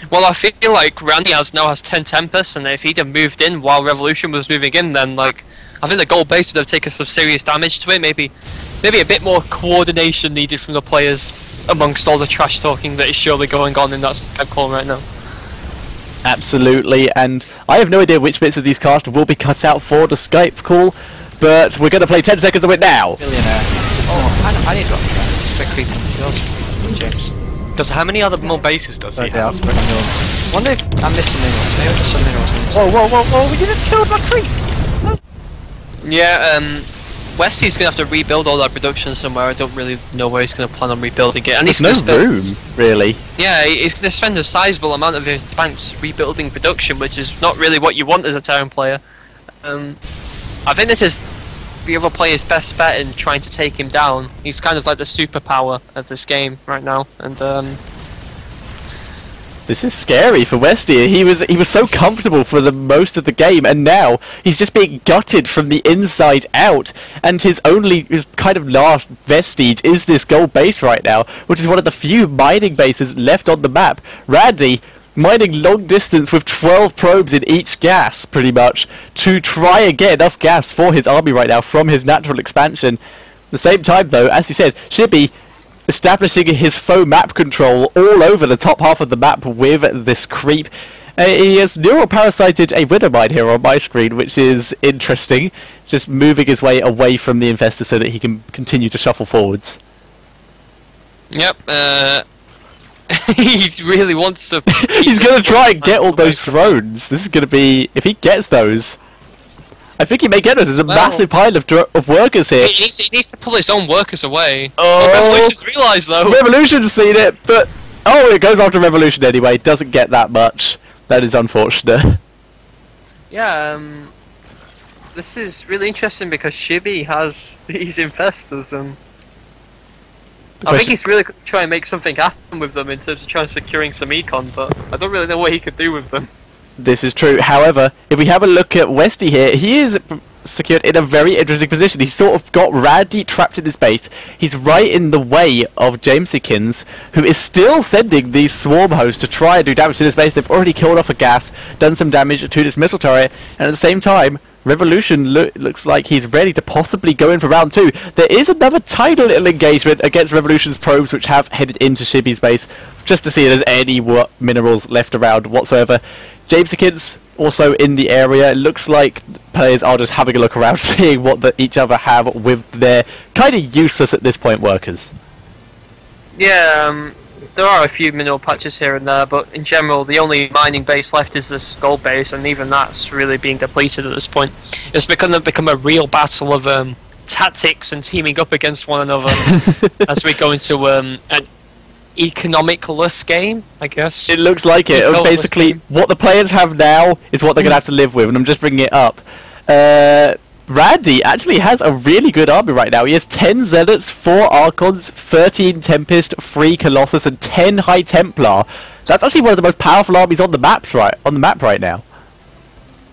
Well, I feel like Randy now has 10 Tempest, and if he'd have moved in while Revolution was moving in, then like, I think the gold base would have taken some serious damage to it. Maybe a bit more coordination needed from the players amongst all the trash talking that is surely going on in that Skype call right now. Absolutely, and I have no idea which bits of these casts will be cut out for the Skype call, but we're going to play 10 seconds of it now. Millionaire. I need to drop that. It's a bit creepy. Yours, James. How many other more bases does he Okay, have? I'll split on yours. I wonder if I'm missing minerals. Maybe I just some minerals in this. Whoa, you just killed my creep! Yeah, Westy's going to have to rebuild all that production somewhere. I don't really know where he's going to plan on rebuilding it. And There's he's no room, really. Yeah, he's going to spend a sizable amount of his banks rebuilding production, which is not really what you want as a Terran player. I think this is the other player's best bet in trying to take him down. He's kind of like the superpower of this game right now, and This is scary for Westy. He was so comfortable for the most of the game, and now he's just being gutted from the inside out. And his kind of last vestige is this gold base right now, which is one of the few mining bases left on the map. Randy mining long distance with 12 probes in each gas, pretty much, to try and get enough gas for his army right now from his natural expansion. At the same time, though, as you said, Shibby establishing his faux map control all over the top half of the map with this creep. He has neural parasited a widow mine here on my screen, which is interesting. Just moving his way away from the infestor so that he can continue to shuffle forwards. yep, he really wants to. He's going to try and get all those drones. This is going to be, if he gets those, I think he may get those. There's a massive pile of workers here. He needs to pull his own workers away. Oh, Revolution's realised though. Revolution's seen it, but oh, it goes after Revolution anyway. Doesn't get that much. That is unfortunate. Yeah, this is really interesting because Shibby has these infestors, and I think he's really trying to make something happen with them in terms of trying securing some econ, but I don't really know what he could do with them. This is true. However, if we have a look at Westy here, he is secured in a very interesting position. He's sort of got Randy trapped in his base. He's right in the way of Jamesikins, who is still sending these swarm hosts to try and do damage to this base. They've already killed off a gas, done some damage to this missile turret, and at the same time, Revolution looks like he's ready to possibly go in for round 2. There is another tiny little engagement against Revolution's probes, which have headed into Shibby's base, just to see if there's any minerals left around whatsoever. Jamesikins also in the area. It looks like players are just having a look around, seeing what each other have with their kind of useless at this point workers. Yeah, there are a few mineral patches here and there, but in general the only mining base left is this gold base, and even that's really being depleted at this point. It's become a real battle of tactics and teaming up against one another as we go into an economicless game, I guess. It looks like it. Basically, what the players have now is what they're going to have to live with, and I'm just bringing it up. Randy actually has a really good army right now. He has 10 Zealots, 4 Archons, 13 Tempest, 3 Colossus, and 10 High Templar. That's actually one of the most powerful armies on the map right now.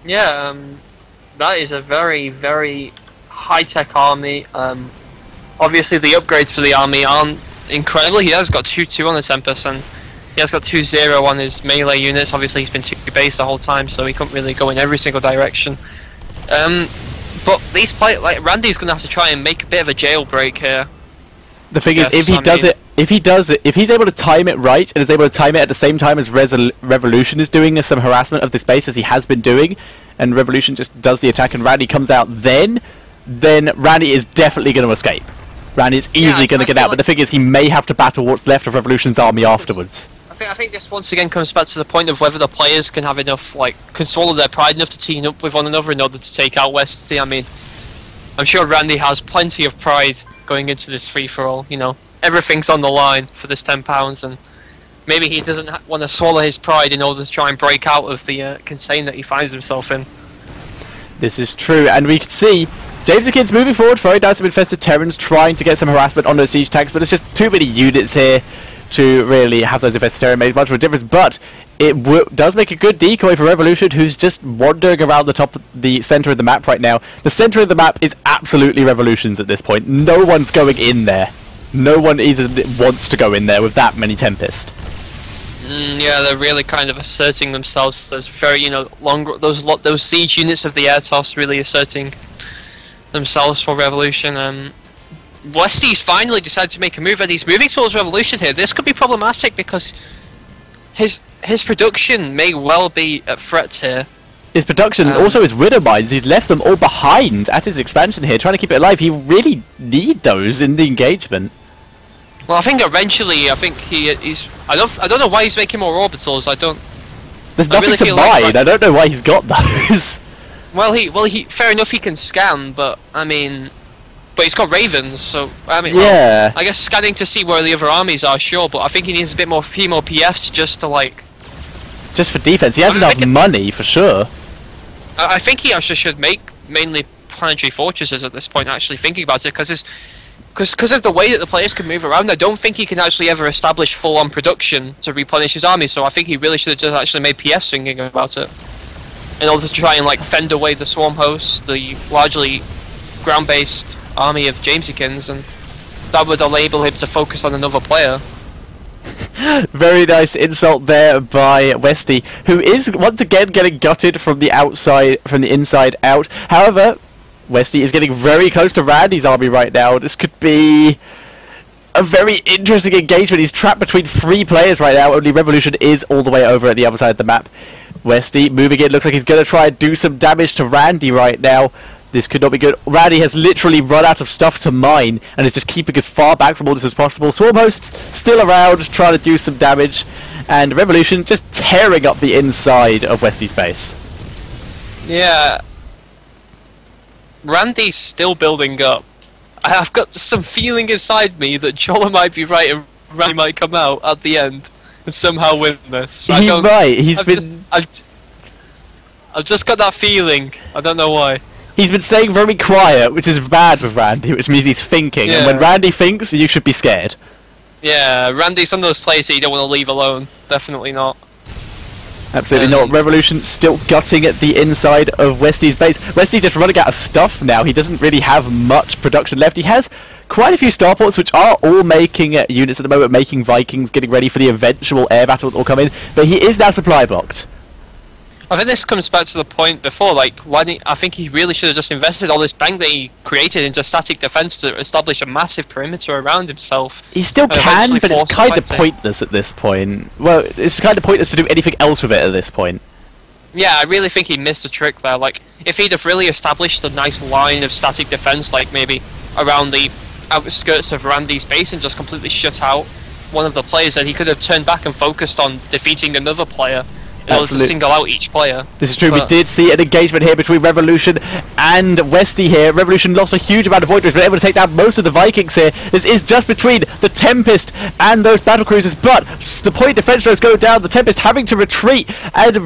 Yeah, that is a very, very high-tech army. Obviously, the upgrades for the army aren't incredible. He has got 2-2 on the Tempest, and he has got 2-0 on his melee units. Obviously, he's been 2-base the whole time, so he couldn't really go in every single direction. But these players, like Randy's going to have to try and make a bit of a jailbreak here. The thing is, if he's able to time it right and is able to time it at the same time as Revolution is doing some harassment of this base as he has been doing, and Revolution just does the attack and Randy comes out, then Randy is definitely going to escape. Randy is easily going to get out, but the thing is, he may have to battle what's left of Revolution's army afterwards. I think this once again comes back to the point of whether the players can have enough, can swallow their pride enough to team up with one another in order to take out Westy. I mean, I'm sure Randy has plenty of pride going into this free-for-all, you know. Everything's on the line for this £10, and maybe he doesn't want to swallow his pride in order to try and break out of the contain that he finds himself in. This is true, and we can see James the Kid's moving forward, throwing down some infested Terrans, trying to get some harassment on those siege tanks, but it's just too many units here to really have those infested Terrans make much of a difference. But it does make a good decoy for Revolution, who's just wandering around the center of the map right now. The center of the map is absolutely Revolution's at this point. No one's going in there. No one wants to go in there with that many Tempest. Yeah, they're really kind of asserting themselves. There's very, you know, those siege units of the air toss really asserting themselves for Revolution. Westy's finally decided to make a move, and he's moving towards Revolution here. This could be problematic because his production may well be at threat here. His production, also his Widow Mines, he's left them all behind at his expansion here, trying to keep it alive. He really need those in the engagement. Well, I think eventually, he's. I don't know why he's making more orbitals. There's nothing to mine. I don't know why he's got those. Well, fair enough. He can scan, but I mean. But he's got Ravens, so I mean, yeah. Well, I guess scanning to see where the other armies are, sure. But I think he needs a few more PFs just to just for defense. He has enough money for sure. I think he actually should make mainly planetary fortresses at this point. Actually, thinking about it, because of the way that the players can move around, I don't think he can actually ever establish full-on production to replenish his army. So I think he really should have just actually made PFs thinking about it, in order to try and fend away the swarm hosts, the largely ground-based army of Jamesykins, and that would enable him to focus on another player. Very nice insult there by Westy, who is once again getting gutted from the inside out. However, Westy is getting very close to Randy's army right now. This could be a very interesting engagement. He's trapped between 3 players right now. Only Revolution is all the way over at the other side of the map. Westy moving in, looks like he's going to try and do some damage to Randy right now. This could not be good. Randy has literally run out of stuff to mine and is just keeping as far back from all this as possible. Swarm hosts still around, trying to do some damage, and Revolution just tearing up the inside of Westy's base. Yeah. Randy's still building up. I've got some feeling inside me that Jolla might be right and Randy might come out at the end and somehow win this. He might. I've just got that feeling. I don't know why. He's been staying very quiet, which is bad with Randy, which means he's thinking. Yeah. And when Randy thinks, you should be scared. Yeah, Randy's one of those players that you don't want to leave alone. Definitely not. Absolutely not. Revolution still gutting at the inside of Westy's base. Westy's just running out of stuff now. He doesn't really have much production left. He has quite a few starports, which are all making units at the moment, making Vikings, getting ready for the eventual air battle that will come in. But he is now supply blocked. I think this comes back to the point before, I think he really should have just invested all this bank that he created into static defense to establish a massive perimeter around himself. He still can, but it's kind of pointless at this point. Well, it's kind of pointless to do anything else with it at this point. Yeah, I really think he missed a trick there. If he'd have really established a nice line of static defense, maybe around the outskirts of Randy's base and just completely shut out one of the players, then he could have turned back and focused on defeating another player. In order to single out each player. This is true. We did see an engagement here between Revolution and Westy here. Revolution lost a huge amount of voiders, but able to take down most of the Vikings here. This is just between the Tempest and those battle cruisers, but the point defense rows go down. The Tempest having to retreat, and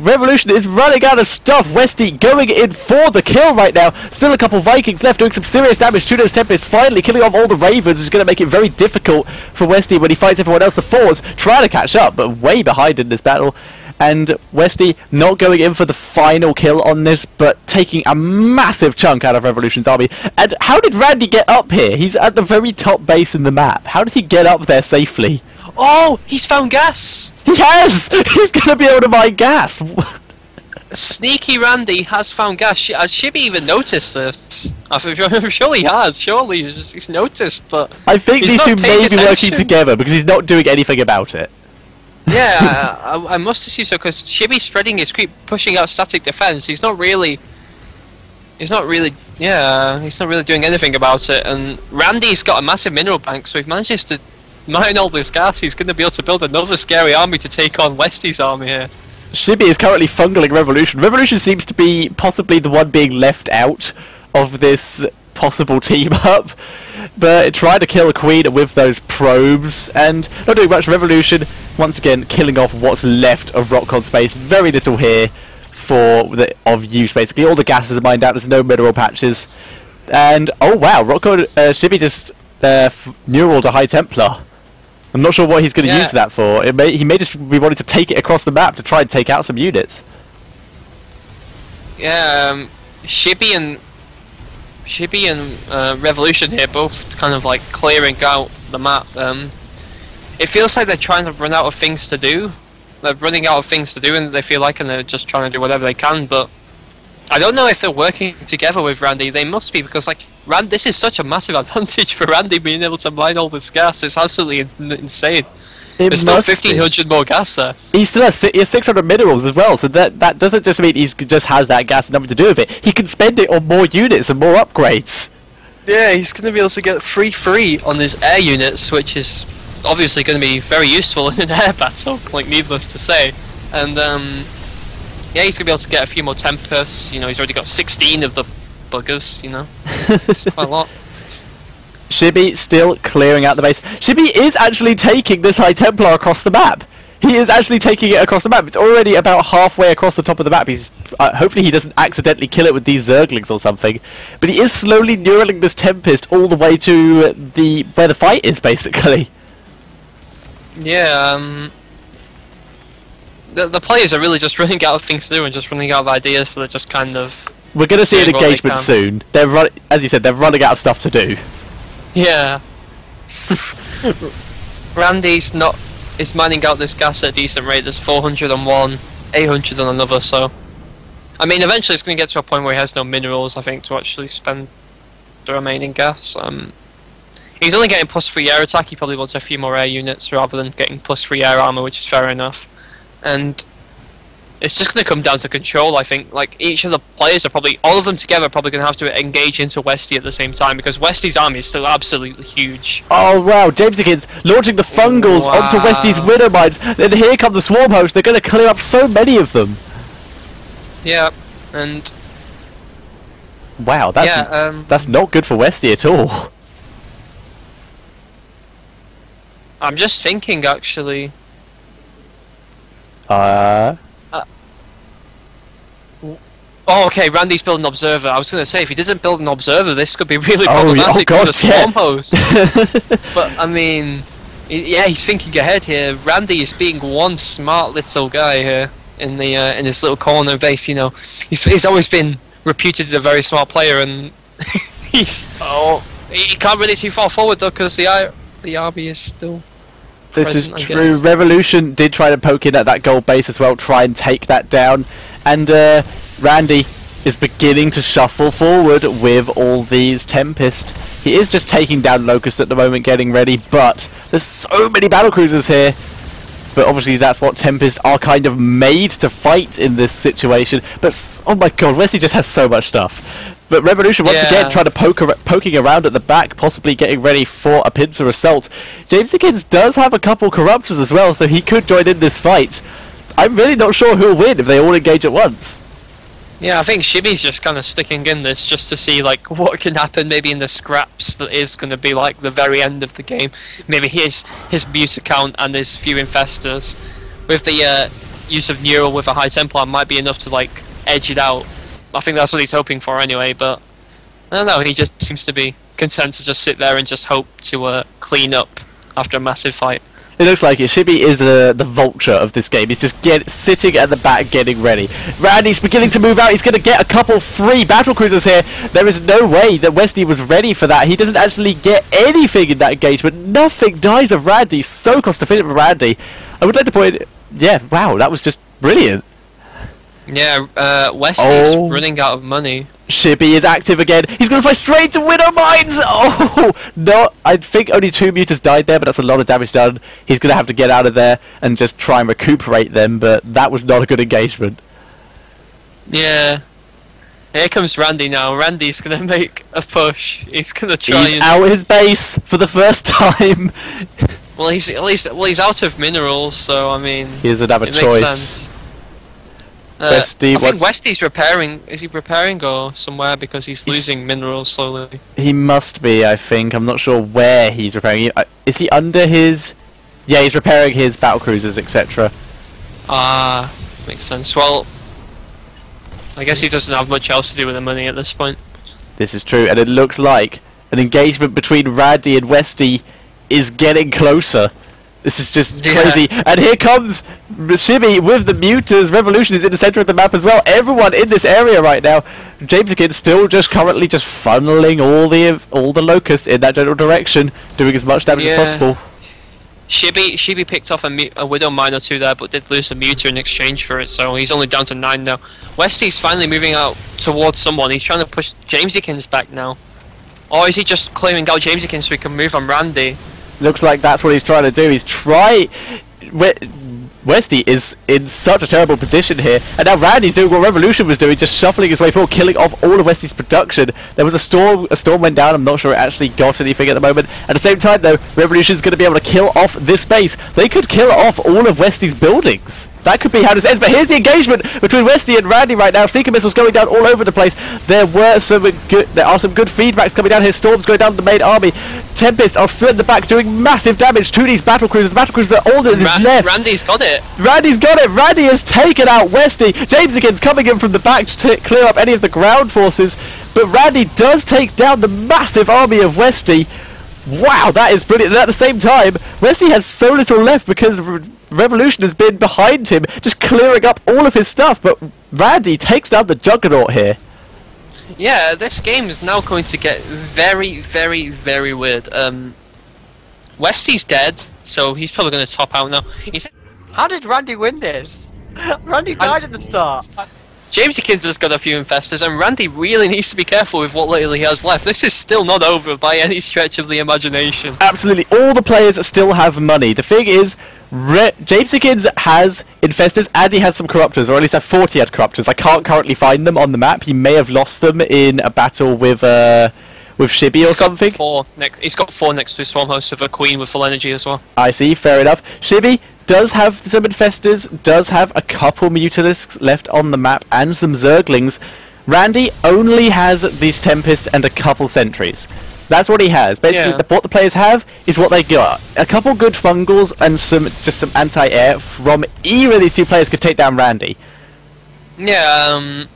Revolution is running out of stuff. Westy going in for the kill right now. Still a couple Vikings left doing some serious damage to those Tempest. Finally killing off all the Ravens, which is going to make it very difficult for Westy when he fights everyone else. The Fours trying to catch up, but way behind in this battle. And Westy not going in for the final kill on this, but taking a massive chunk out of Revolution's army. And how did Randy get up here? He's at the very top base in the map. How did he get up there safely? Oh, he's found gas! He has! He's going to be able to mine gas! Sneaky Randy has found gas. Has Shibby even noticed this? I'm sure he has. Surely he's noticed, but I think he's these not two paying may be working attention. together because he's not doing anything about it. Yeah, I must assume so, because Shibby's spreading his creep, pushing out static defense. He's not really doing anything about it. And Randy's got a massive mineral bank, so if he manages to mine all this gas, he's going to be able to build another scary army to take on Westy's army here. Shibby is currently fungling Revolution. Revolution seems to be possibly the one being left out of this possible team-up. But trying to kill a Queen with those probes, and not doing much. Revolution, once again, killing off what's left of Rockcon space. Very little here of use, basically. All the gases are mined out, there's no mineral patches. And, oh wow, Rockcon, Shibby just muraled a High Templar. I'm not sure what he's going to use that for. He may just be wanting to take it across the map to try and take out some units. Yeah, Shibby and Revolution here, both kind of like clearing out the map. It feels like they're trying to run out of things to do. They're running out of things to do, and they feel like, and they're just trying to do whatever they can. But I don't know if they're working together with Randy. They must be, because like this is such a massive advantage for Randy being able to mine all this gas. It's absolutely insane. There's still 1,500 more gas there. He still has 600 minerals as well, so that doesn't just mean he just has that gas and nothing to do with it. He can spend it on more units and more upgrades. Yeah, he's going to be able to get free on his air units, which is obviously going to be very useful in an air battle, like needless to say. And yeah, he's going to be able to get a few more Tempests. You know, he's already got 16 of the buggers, you know. It's quite a lot. Shibby still clearing out the base. Shibby is actually taking this High Templar across the map. He is actually taking it across the map. It's already about halfway across the top of the map. He's hopefully he doesn't accidentally kill it with these Zerglings or something. But he is slowly neuraling this Tempest all the way to where the fight is, basically. Yeah, the players are really just running out of things to do and just running out of ideas, so they're just kind of... We're going to see an engagement soon. As you said, they're running out of stuff to do. Yeah. Randy's is mining out this gas at a decent rate. There's 400 on one, 800 on another, so... I mean, eventually it's going to get to a point where he has no minerals, I think, to actually spend the remaining gas. He's only getting +3 air attack. He probably wants a few more air units rather than getting +3 air armor, which is fair enough. And it's just going to come down to control, I think. Like, each of the players are probably, all of them together are probably going to have to engage into Westy at the same time, because Westy's army is still absolutely huge. Oh wow, Jamesykins launching the Fungals onto Westy's Widow Mines. Then here come the Swarm Hosts. They're going to clear up so many of them. Yeah, and... Wow, that's not good for Westy at all. I'm just thinking, actually... Oh, okay, Randy's building an observer. I was going to say, if he doesn't build an observer, this could be really problematic for the Swarm Host. But, I mean, yeah, he's thinking ahead here. Randy is being one smart little guy here in his little corner base, you know. He's always been reputed as a very smart player, and he can't really too far forward, though, because the army is still... This is true. Revolution did try to poke in at that gold base as well, try and take that down. And Randy is beginning to shuffle forward with all these Tempest. He is just taking down Locust at the moment, getting ready, but there's so many battlecruisers here. But obviously that's what Tempest are kind of made to fight in this situation. But, oh my god, Westy just has so much stuff. But Revolution once again trying to poking around at the back, possibly getting ready for a pincer assault. Jamesykins does have a couple Corruptors as well, so he could join in this fight. I'm really not sure who'll win if they all engage at once. Yeah, I think Shibby's just kind of sticking in this just to see like what can happen maybe in the scraps that is going to be like the very end of the game. Maybe his mute account and his few infestors. With the use of Neural with a high Templar might be enough to like edge it out. I think that's what he's hoping for anyway, but I don't know, he just seems to be content to just sit there and just hope to clean up after a massive fight. It looks like it. Shibby is the vulture of this game. He's just sitting at the back getting ready. Randy's beginning to move out. He's going to get a couple free battle cruisers here. There is no way that Westy was ready for that. He doesn't actually get anything in that engagement. Nothing dies of Randy. So cost efficient for Randy. I would like to point... Yeah, wow, that was just brilliant. Yeah, Westy's running out of money. Shibby is active again. He's going to fly straight to Widow Mines! Oh, no. I think only 2 mutas died there, but that's a lot of damage done. He's going to have to get out of there and just try and recuperate them, but that was not a good engagement. Yeah. Here comes Randy now. Randy's going to make a push. He's going to try He's out his base for the first time. Well, he's he's out of minerals, so I mean... He doesn't have a choice. Westy, I think Westy's repairing. Is he repairing or somewhere because he's losing minerals slowly? He must be, I think. I'm not sure where he's repairing. Is he under his... Yeah, he's repairing his battlecruisers, etc. Ah, makes sense. Well, I guess he doesn't have much else to do with the money at this point. This is true, and it looks like an engagement between Randy and Westy is getting closer. This is just crazy. And here comes Shibby with the mutas. Revolution is in the center of the map as well. Everyone in this area right now. Jameskind still just currently just funneling all the locusts in that general direction, doing as much damage as possible. Shibby picked off a Widow Mine or 2 there, but did lose a muta in exchange for it, so he's only down to 9 now. Westy's finally moving out towards someone. He's trying to push Jameskind back now. Or is he just clearing out Jameskind so he can move on Randy? Looks like that's what he's trying to do. Westy is in such a terrible position here, and now Randy's doing what Revolution was doing, just shuffling his way forward, killing off all of Westy's production. There was a storm went down. I'm not sure it actually got anything at the moment. At the same time, though, Revolution's going to be able to kill off this base. They could kill off all of Westy's buildings. That could be how this ends, but here's the engagement between Westy and Randy right now. Seeker missiles going down all over the place. There are some good feedbacks coming down here. Storms going down to the main army. Tempest are still in the back doing massive damage to these battlecruisers. The battlecruisers are all to his left. Randy's got it. Randy's got it. Randy has taken out Westy. Jameskind coming in from the back to clear up any of the ground forces, but Randy does take down the massive army of Westy. Wow, that is brilliant. And at the same time, Westy has so little left because Revolution has been behind him, just clearing up all of his stuff, but Randy takes down the Juggernaut here. Yeah, this game is now going to get very, very, very weird. Westy's dead, so he's probably going to top out now. How did Randy win this? Randy died at the start. Jameskind's has got a few infestors, and Randy really needs to be careful with what little he has left. This is still not over by any stretch of the imagination. Absolutely, all the players still have money. The thing is, Jameskind has infestors and he has some corruptors, or at least I thought he had corruptors. I can't currently find them on the map. He may have lost them in a battle with Shibby or something. He's got 4 next to his Swarm Host with a Queen with full energy as well. I see, fair enough. Shibby does have some infestors, does have a couple Mutalisks left on the map, and some Zerglings. Randy only has these Tempest and a couple Sentries. That's what he has. Basically, what the players have is what they got. A couple good Fungals and just some anti-air from either of these 2 players could take down Randy. Yeah,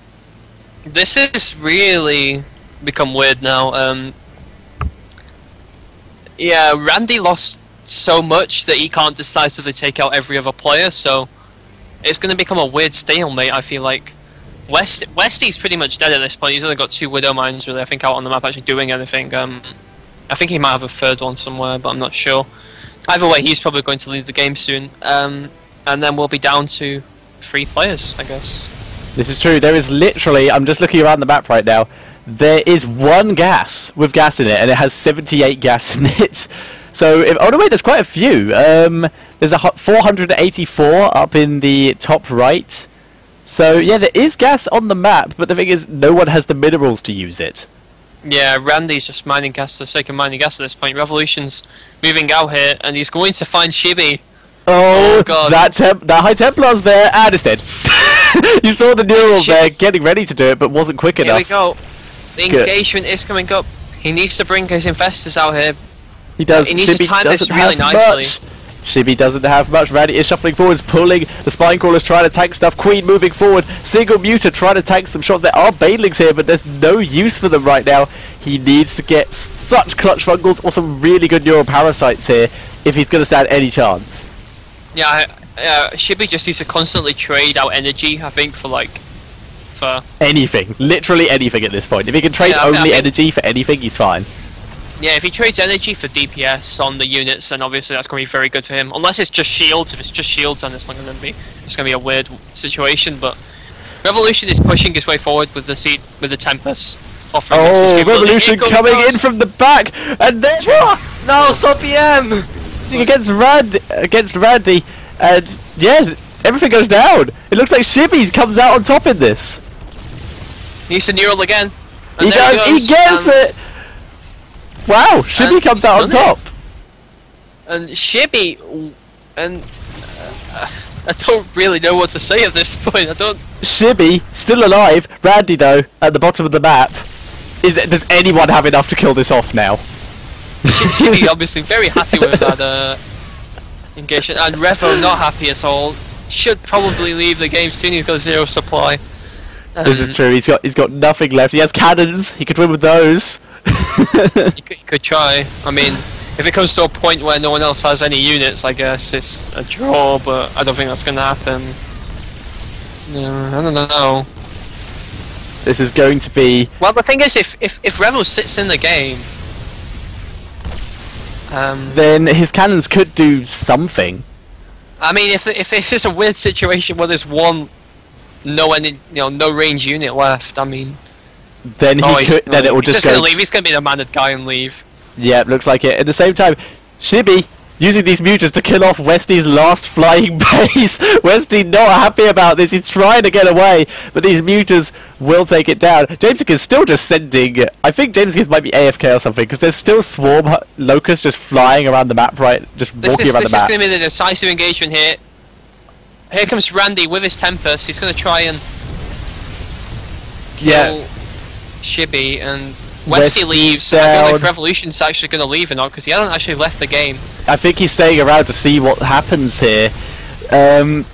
this is really become weird now. Yeah, Randy lost so much that he can't decisively take out every other player, so it's going to become a weird stalemate, I feel like. Westy's pretty much dead at this point. He's only got 2 Widow Mines, really, I think, out on the map actually doing anything. I think he might have a 3rd one somewhere, but I'm not sure. Either way, he's probably going to leave the game soon. And then we'll be down to 3 players, I guess. This is true. There is literally, I'm just looking around the map right now, there is 1 gas with gas in it, and it has 78 gas in it. So, oh no wait, there's quite a few. There's a 484 up in the top right. So yeah, there is gas on the map, but the thing is, no one has the minerals to use it. Yeah, Randy's just mining gas for the sake of mining gas at this point. Revolution's moving out here, and he's going to find Shibby. Oh god. That High Templar's there, and it's dead. You saw the neural there getting ready to do it, but wasn't quick enough. Here we go. The engagement is coming up. He needs to bring his infestors out here. He does. He needs to time this really nicely. Shibby doesn't have much. Randy is shuffling forwards, pulling. The Spine Crawler's trying to tank stuff. Queen moving forward. Single Muta trying to tank some shots. There are Banelings here, but there's no use for them right now. He needs to get such clutch fungals or some really good neural parasites here if he's going to stand any chance. Yeah, Shibby just needs to constantly trade out energy, I think, for anything. Literally anything at this point. If he can trade only energy for anything, he's fine. Yeah, if he trades energy for DPS on the units, then obviously that's going to be very good for him. Unless it's just shields. If it's just shields, then it's not going to be. It's going to be a weird situation. But Revolution is pushing his way forward with the Tempest. Oh, Revolution coming in from the back, and then No, stop PM! against Randy, and yeah, everything goes down. It looks like Shibby comes out on top in this. Needs to neural again. He does. He gets it. Wow, Shibby comes out on top. And Shibby, and I don't really know what to say at this point. Shibby still alive. Randy though at the bottom of the map. Does anyone have enough to kill this off now? Shibby obviously very happy with that engagement, and Revo not happy at all. Should probably leave the game soon. He's got 0 supply. This is true. He's got nothing left. He has cannons. He could win with those. You could try. I mean, if it comes to a point where no one else has any units, I guess it's a draw. But I don't think that's gonna happen. No, I don't know. This is going to be. Well, the thing is, if Revo sits in the game, then his cannons could do something. I mean, if it's a weird situation where there's one no range unit left, I mean, then then it will just go. Gonna leave. He's gonna be the mannered guy and leave. Yeah, looks like it. At the same time, Shibby using these mutas to kill off Westy's last flying base. Westy not happy about this. He's trying to get away, but these mutas will take it down. Jameson's still just sending. I think Jameson's might be AFK or something because there's still swarm locusts just flying around the map, right? Just walking around the map. This is going to be the decisive engagement here. Here comes Randy with his Tempest. He's going to try and kill Shibby, and Westy leaves. I don't know if Revolution's actually going to leave or not because he hasn't actually left the game. I think he's staying around to see what happens here. I'm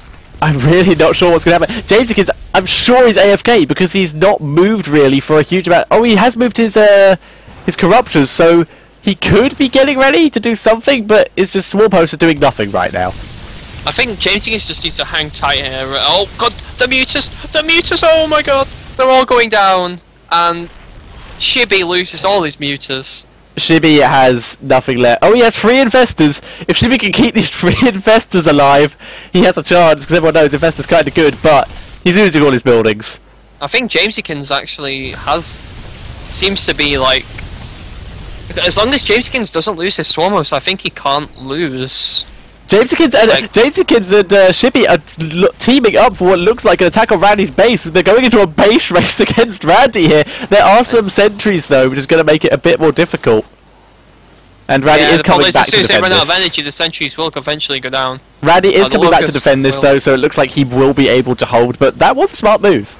really not sure what's going to happen. Jameson's, I'm sure he's AFK because he's not moved really for a huge amount. Oh, he has moved his Corruptors, so he could be getting ready to do something, but it's just Swarm Hosts are doing nothing right now. I think Jameson's just needs to hang tight here. Oh god, the mutas, oh my god, they're all going down, and Shibby loses all his mutas. Shibby has nothing left. Oh, he has 3 investors. If Shibby can keep these 3 investors alive, he has a chance, because everyone knows investors kind of good, but he's losing all his buildings. I think Jamesykins actually seems to be like, as long as Jamesykins doesn't lose his Swarmos, I think he can't lose. Jamesykins and Shibby are teaming up for what looks like an attack on Randy's base. They're going into a base race against Randy here. There are some sentries though, which is going to make it a bit more difficult. And Randy is coming back to defend this. As soon as they run out of energy, the sentries will eventually go down. Randy is coming back to defend this though, so it looks like he will be able to hold. But that was a smart move.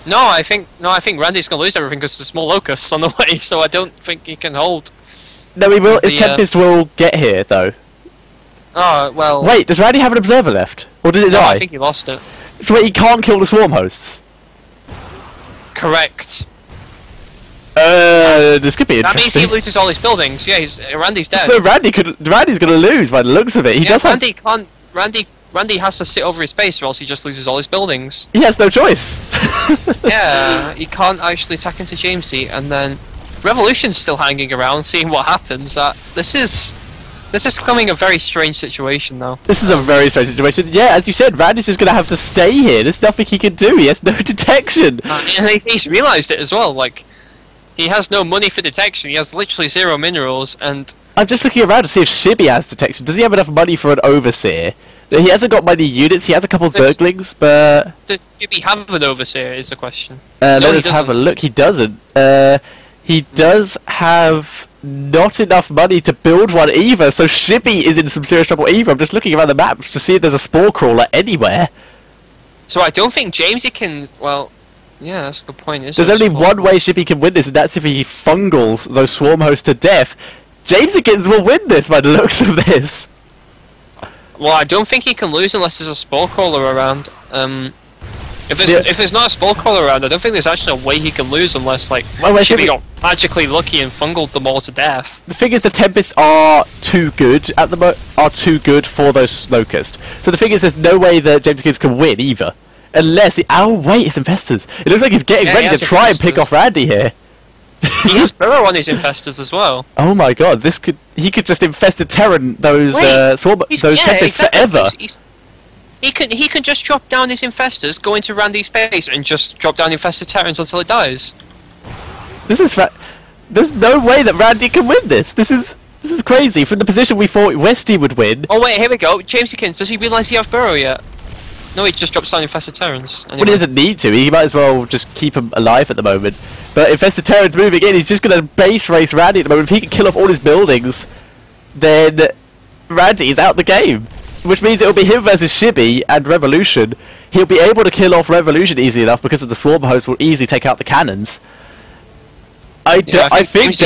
No, I think Randy's going to lose everything because there's more locusts on the way, so I don't think he can hold. No, he will. His Tempest will get here though. Oh, well... Wait, does Randy have an observer left? Or did it die? I think he lost it. So wait, he can't kill the Swarm Hosts? Correct. This could be interesting. That means he loses all his buildings. Yeah, Randy's dead. So Randy's gonna lose by the looks of it. He does Randy can't... Randy has to sit over his base or else he just loses all his buildings. He has no choice. Yeah, he can't actually attack into Jamesy, and then... Revolution's still hanging around, seeing what happens. This is becoming a very strange situation, though. This is a very strange situation. Yeah, as you said, Randy's just going to have to stay here. There's nothing he can do. He has no detection. And he's realised it as well. Like, he has no money for detection. He has literally 0 minerals, and... I'm just looking around to see if Shibby has detection. Does he have enough money for an Overseer? He hasn't got many units. He has a couple Zerglings, but... Does Shibby have an Overseer, is the question. Let us have a look. He doesn't. He does have... not enough money to build one either, so Shibby is in some serious trouble either. I'm just looking around the maps to see if there's a Spore Crawler anywhere. So I don't think Jamesy can... Well, yeah, that's a good point. There's only one way Shibby can win this, and that's if he fungals those Swarm Hosts to death. Jamesykins will win this by the looks of this. Well, I don't think he can lose unless there's a spore crawler around. If there's not a spore crawler around, I don't think there's actually a way he can lose unless like Shibby got magically lucky and fungled them all to death. The thing is, the Tempests are too good at the too good for those Locusts. So the thing is, there's no way that James Kids can win either, unless oh wait, it's Infestors. It looks like he's getting ready to try and pick off Randy here. He has Burrow on his Infestors as well. Oh my god, he could just Infested Terran those Tempests forever. He can just drop down his Infestors, go into Randy's base, and just drop down Infested Terrans until it dies. There's no way that Randy can win this. This is crazy. From the position we thought Westy would win. Oh wait, here we go. Jamesykins, does he realise he has Burrow yet? No, he just drops down Infested Terrans. Anyway. Well, he doesn't need to. He might as well just keep him alive at the moment. But Infested Terran's moving in. He's just going to base race Randy at the moment. If he can kill off all his buildings, then Randy is out the game. Which means it'll be him versus Shibby and Revolution. He'll be able to kill off Revolution easy enough because of the Swarm Host will easily take out the cannons. I think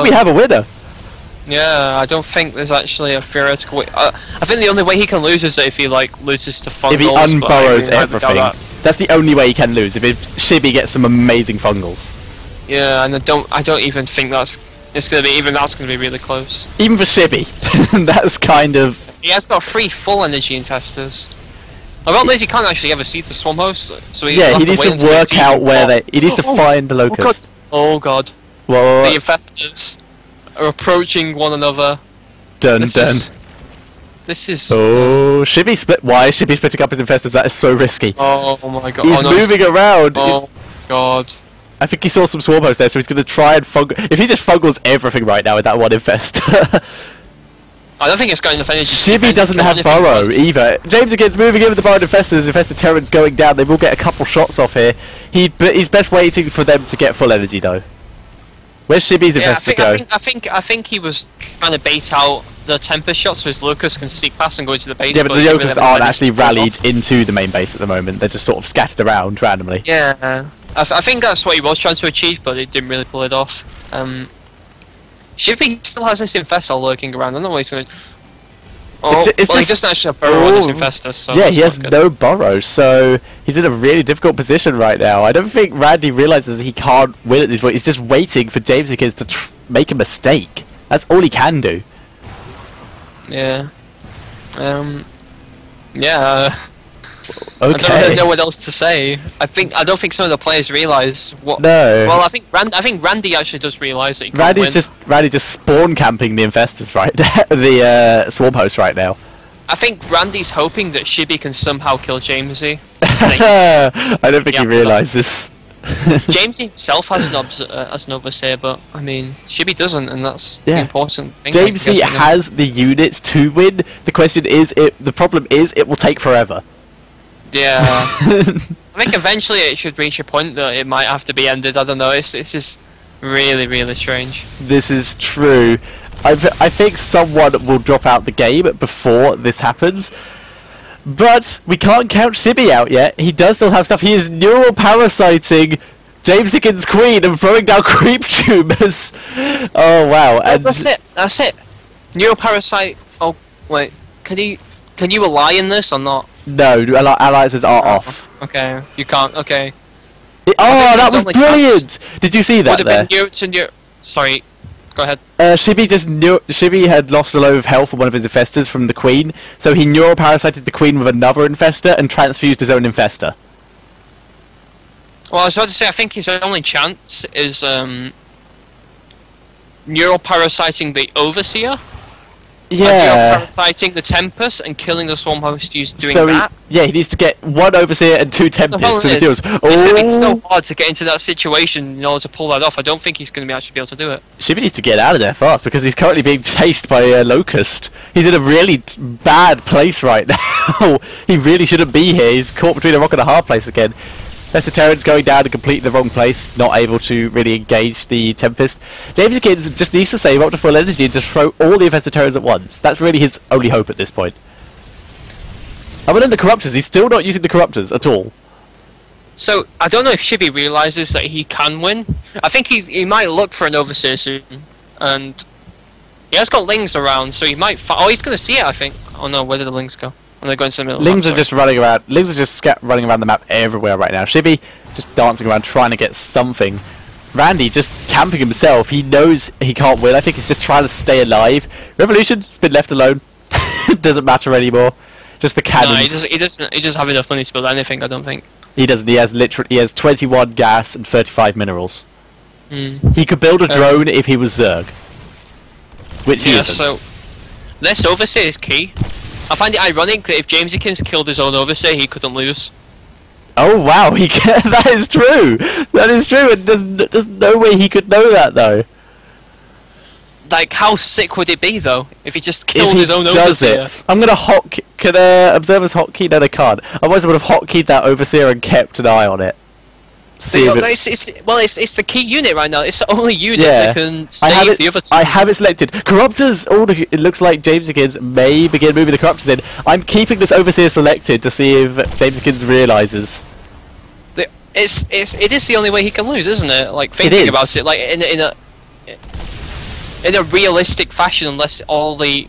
we have a winner. Yeah, I don't think there's actually a theoretical way. I think the only way he can lose is if he like loses to fungals. If he unburrows everything, that's the only way he can lose. If Shibby gets some amazing fungals. Yeah, and I don't even think that's gonna be really close. Even for Shibby, that's kind of. He has got 3 full energy Infestors. The problem is he can't actually ever see the Swarm Host, so he needs to work out where he needs to find the Locust. Oh god. What? The Infestors are approaching one another. This is. Oh, Shibby split. Why is Shibby splitting up his Infestors? That is so risky. Oh my god. He's moving around. Oh god. I think he saw some Swarm Hosts there, so he's going to try and fungal. If he just fungals everything right now with that one Infestor. I don't think it's got enough energy. Shibby doesn't have Burrow either. Jamesykins moving in with the Burrowed Infestors. Infested Terran's going down. They will get a couple shots off here. He's best waiting for them to get full energy though. Where's Shibby's Infestor go? I think he was trying to bait out the Tempest shots so his Locusts can sneak past and go into the base. Yeah, but the Locusts aren't actually rallied into the main base at the moment. They're just sort of scattered around randomly. Yeah, I think that's what he was trying to achieve, but he didn't really pull it off. Shibby still has this Infestor lurking around. I don't know what he's going to... Oh, he doesn't actually have Burrow on his Infestor, so... Yeah, he has no Burrow, so he's in a really difficult position right now. I don't think Randy realises he can't win at this point. He's just waiting for Jamesykins to make a mistake. That's all he can do. Yeah. Yeah. Okay. I don't really know what else to say. I don't think some of the players realise what. No. Well, I think Randy actually does realise that he can't Randy's just spawn camping the Infestors right now, the Swarm Host right now. I think Randy's hoping that Shibby can somehow kill Jamesy. I don't think he realises. Jamesy himself has an overseer, but I mean Shibby doesn't, and that's the important thing. Jamesy has the units to win. The question is, the problem is, it will take forever. Yeah. I think eventually it should reach a point that it might have to be ended. I don't know. This is really, really strange. This is true. I think someone will drop out the game before this happens. But we can't count Shibby out yet. He does still have stuff. He is neural parasiting Jamesykins' queen and throwing down creep tumors. Oh wow! And that's it. That's it. Neural parasite. Oh wait. Can you ally in this or not? No, alliances are off. Okay, you can't. Okay. Oh, that was brilliant! Did you see that there? Sorry, go ahead. Shibby had lost a load of health from one of his infestors from the queen, so he neuroparasited the queen with another infestor and transfused his own infestor. Well, I was about to say, I think his only chance is neuroparasiting the overseer. Yeah. Parasiting the Tempest and killing the Swarm Host doing that. He needs to get 1 Overseer and 2 Tempests for the deals. It's going to be so hard to get into that situation in order to pull that off. I don't think he's going to actually be able to do it. Shibby needs to get out of there fast because he's currently being chased by a Locust. He's in a really bad place right now. He really shouldn't be here. He's caught between a rock and a hard place again. Terran's going down to complete the wrong place, not able to really engage the Tempest. Jamesykins just needs to save up to full energy and just throw all the Infested Terrans at once. That's really his only hope at this point. Other than the Corruptors, he's still not using the Corruptors at all. So, I don't know if Shibby realises that he can win. I think he might look for an Overseer soon, and he has got Lings around, so he might... Oh, he's going to see it, I think. Oh no, where did the Lings go? And they're going to the middle. Lings are just running around. Lings are just running around the map everywhere right now. Shibby just dancing around trying to get something. Randy just camping himself. He knows he can't win. I think he's just trying to stay alive. Revolution's been left alone. It doesn't matter anymore. Just the cannons. No, he doesn't have enough money to build anything, I don't think. He doesn't. He has 21 gas and 35 minerals. He could build a drone if he was Zerg. Which he isn't. So this overseer is key. I find it ironic that if Jamesykins killed his own overseer, he couldn't lose. Oh wow, that is true. That is true, and there's no way he could know that though. Like, how sick would it be though if he just killed his own overseer? I'm gonna hotkey. Can observers hotkey? No, they can't. Otherwise, I would have hotkeyed that overseer and kept an eye on it. It's the key unit right now. It's the only unit that can save the other two. I have it selected. Corruptors. It looks like Jamesykins may begin moving the Corruptors in. I'm keeping this overseer selected to see if Jamesykins realizes. It is the only way he can lose, isn't it? Like thinking about it, like in a realistic fashion, unless all the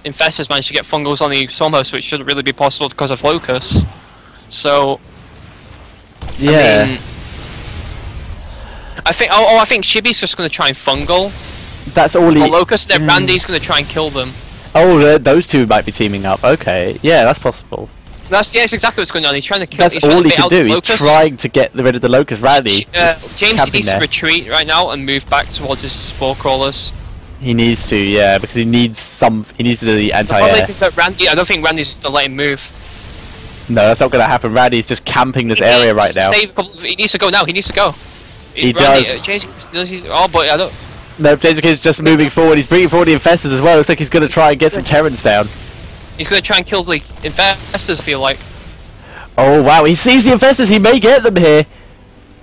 infestors manage to get fungals on the Swarmhost, which shouldn't really be possible because of Locust. So yeah. I mean, I think Chibi's just going to try and fungal. That's all he. Locust, and then Randy's going to try and kill them. Oh, those two might be teaming up. Okay, yeah, that's possible. That's exactly what's going on. He's trying to kill. That's all he can do. He's trying to get rid of the Locust. Randy. James needs to retreat right now and move back towards his spore crawlers. He needs to, yeah, because he needs He needs to do the anti-air. The problem is that Randy. I don't think Randy's going to let him move. No, that's not going to happen. Randy's just camping this area right now. He needs to go now. He needs to go. He does. Oh boy, I don't. No, Jamesykins just moving forward. He's bringing forward the infestors as well. Looks like he's going to try and get some Terrans down. He's going to try and kill the infestors, I feel like. Oh wow, he sees the infestors. He may get them here.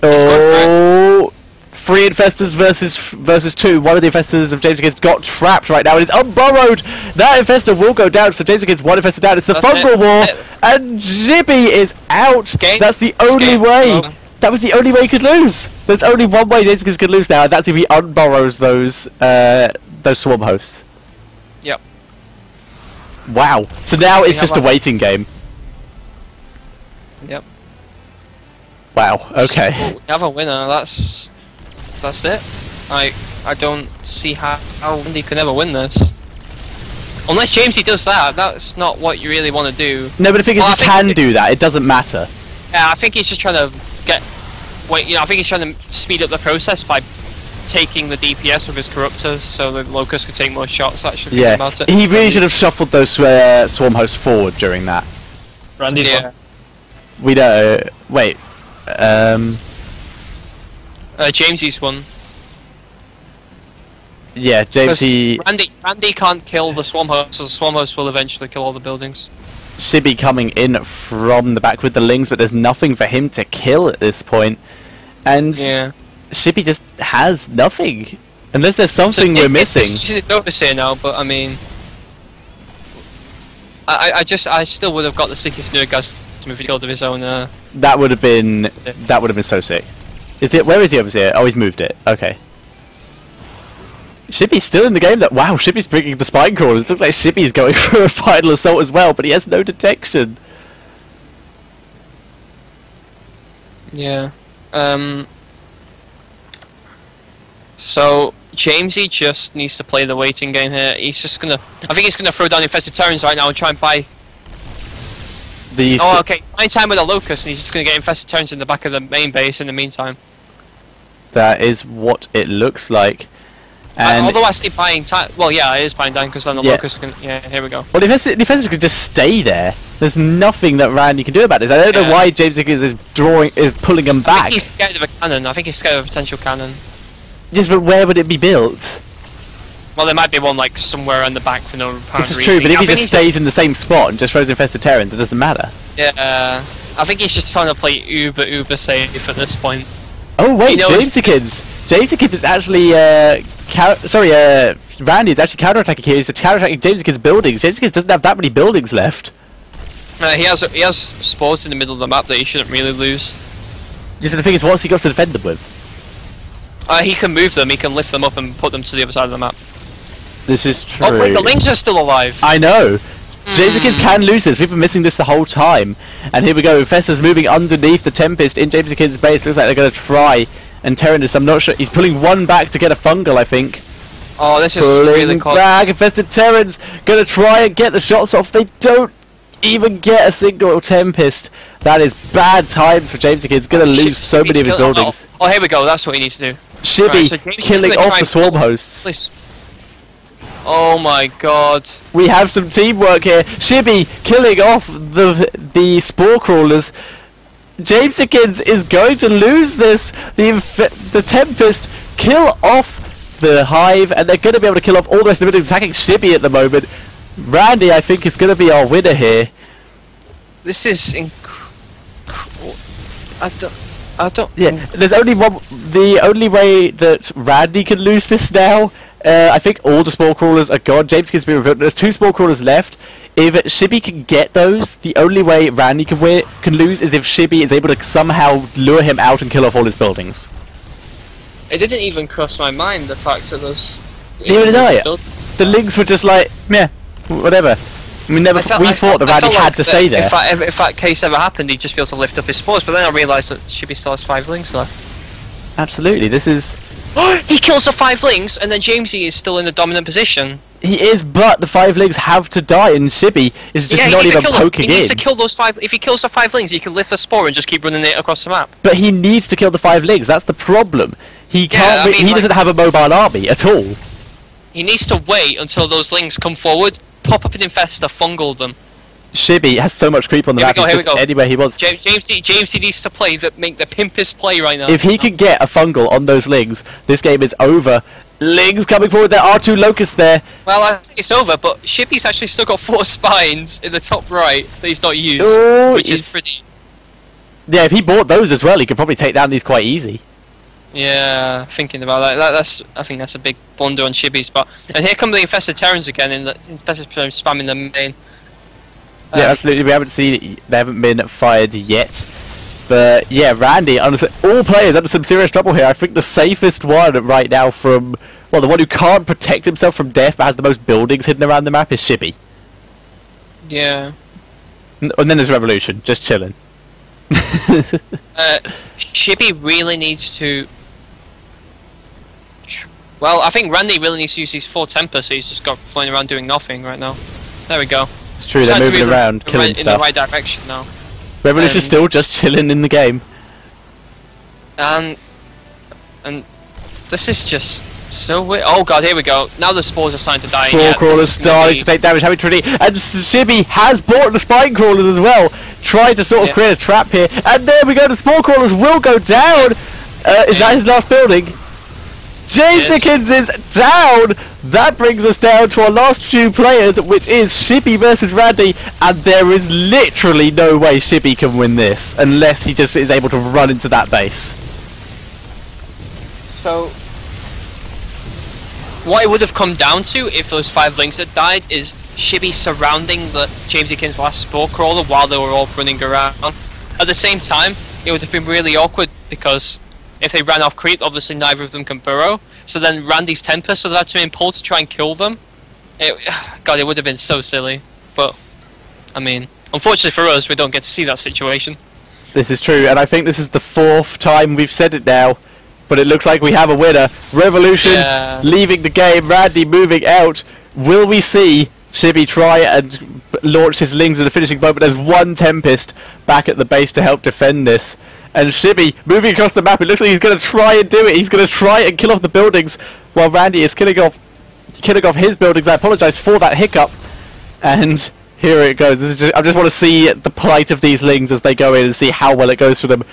Oh, 3 infestors versus 2. One of the infestors of Jamesykins got trapped right now and it's unburrowed. That infestor will go down. So Jamesykins one infestor down. It's the fungal war, and Jibby is out. That's the only way. That was the only way he could lose. There's only one way Jamesykins could lose now, and that's if he unburrows those swarm hosts. Yep. Wow. So now it's just a waiting game. Yep. Wow. Okay. So, we have a winner. That's it. I don't see how Andy can ever win this. Unless Jamesy does that. That's not what you really want to do. No, but the thing is, he can do that. It doesn't matter. Yeah, I think he's just trying to I think he's trying to speed up the process by taking the DPS with his corruptors, so the Locust could take more shots. That should be about it. He really should have shuffled those swarm hosts forward during that. Randy's one. We don't. Wait. Jamesy's one. Yeah, Jamesy. Randy can't kill the swarm host, so the swarm host will eventually kill all the buildings. Should be coming in from the back with the Lings, but there's nothing for him to kill at this point. And Shibby just has nothing. Unless there's something we're missing. It's overseer now, but I mean, I still would have got the sickest Nurgas if he killed of his own. That would have been so sick. Where is he overseer? Oh, he's moved it. Okay. Shibby's still in the game. Wow, Shibby's bringing the spine crawlers. It looks like Shibby's going for a final assault as well, but he has no detection. Yeah. So Jamesy just needs to play the waiting game here. He's just gonna. I think he's gonna throw down infested Terrans right now and try and buy. Oh, okay. Buying time with a Locust, and he's just gonna get infested Terrans in the back of the main base in the meantime. That is what it looks like. And although I say buying time, well, yeah, it is buying time because then the Locust can. Yeah, here we go. Well, the defenders could just stay there. There's nothing that Randy can do about this. I don't know why James is pulling them back. I think he's scared of a cannon. I think he's scared of a potential cannon. Yes, but where would it be built? Well, there might be one like somewhere in the back for no apparent reason. This is true, but if he just stays in the same spot and just throws infested Terrans, it doesn't matter. Yeah, I think he's just trying to play uber safe at this point. Oh wait, Jamesykins is actually Randy is actually counterattacking here. He's just counterattacking Jamesykins' buildings. Jamesykins doesn't have that many buildings left. He has spores in the middle of the map that he shouldn't really lose. Just the thing is, what's he got to defend them with? He can move them. He can lift them up and put them to the other side of the map. This is true. Oh wait, the Lings are still alive. I know. Jamesykins can lose this. We've been missing this the whole time. And here we go. Infesta's moving underneath the Tempest in Jamesykins' base. Looks like they're going to try and tear this. I'm not sure. He's pulling one back to get a fungal, I think. Oh, this is Pulling really cool. back. Infested Terrans going to try and get the shots off. They don't even get a single Tempest. That is bad times for Jamesykins. Going to lose so many of his buildings. Oh, here we go. That's what he needs to do. Shibby Right, so killing off the swarm hosts. Please. Oh my god. We have some teamwork here. Shibby killing off the spore crawlers. Jamesykins is going to lose this. The Tempest kill off the hive, and they're going to be able to kill off all the rest of the buildings attacking Shibby at the moment. Randy, I think, is going to be our winner here. This is I don't. Yeah, there's only one. The only way that Randy can lose this now. I think all the spore crawlers are gone. Jamesykins been revealed. There's 2 spore crawlers left. If Shibby can get those, the only way Randy can lose is if Shibby is able to somehow lure him out and kill off all his buildings. It didn't even cross my mind the fact that those. Neither did I. The links were just like, yeah, whatever. We thought that Randy had to stay there. If that case ever happened, he'd just be able to lift up his spores. But then I realised that Shibby still has 5 links left. Absolutely, this is. He kills the 5 links, and then Jamesy is still in the dominant position. He is, but the 5 links have to die, and Shibby is just not even poking in. He needs to kill those 5. If he kills the 5 links, he can lift the spore and just keep running it across the map. But he needs to kill the 5 links. That's the problem. He can't. He doesn't have a mobile army at all. He needs to wait until those links come forward, pop up an infestor, fungal them. Shibby has so much creep on the map. He's just anywhere he wants. Jamesy needs to play make the pimpest play right now. If he can get a fungal on those lings, this game is over. Lings coming forward. There are 2 locusts there. Well, it's over, but Shibby's actually still got 4 spines in the top right that he's not used, which is pretty. Yeah, if he bought those as well, he could probably take down these quite easy. Yeah, thinking about that, I think that's a big blunder on Shibby's part. And here come the infested Terrans again, and the infested Terrans spamming the main. Yeah, absolutely. We haven't seen. They haven't been fired yet. But yeah, Randy, honestly, all players under some serious trouble here. I think the safest one right now from, well, the one who can't protect himself from death but has the most buildings hidden around the map is Shibby. Yeah. And then there's Revolution, just chilling. Shibby really needs to. Well, I think Randy really needs to use these 4 tempers, so he's just got flying around doing nothing right now. There we go. It's true, they're moving around, killing stuff. In the right direction now. Revolution's still just chilling in the game. And this is just so weird. Oh god, here we go. Now the spores are starting to die. Spore crawlers starting to take damage, having Trinity, and Shibby has bought the spine crawlers as well. Trying to sort of create a trap here, and there we go. The spore crawlers will go down. Is that his last building? Jamesykins is down! That brings us down to our last few players, which is Shibby versus Randy, and there is literally no way Shibby can win this, unless he just is able to run into that base. So, what it would have come down to, if those 5 links had died, is Shibby surrounding the Jamesykins' last spore crawler while they were all running around. At the same time, it would have been really awkward, because if they ran off creep, obviously neither of them can burrow. So then Randy's Tempest would have had to impulse to try and kill them. God, it would have been so silly. But, I mean, unfortunately for us, we don't get to see that situation. This is true, and I think this is the 4th time we've said it now. But it looks like we have a winner. Revolution leaving the game, Randy moving out. Will we see Shibby try and launch his lings at the finishing moment? There's 1 Tempest back at the base to help defend this. And Shibby moving across the map. It looks like he's going to try and do it. He's going to try and kill off the buildings while Randy is killing off his buildings. I apologise for that hiccup. And here it goes. This is just, I just want to see the plight of these lings as they go in and see how well it goes for them.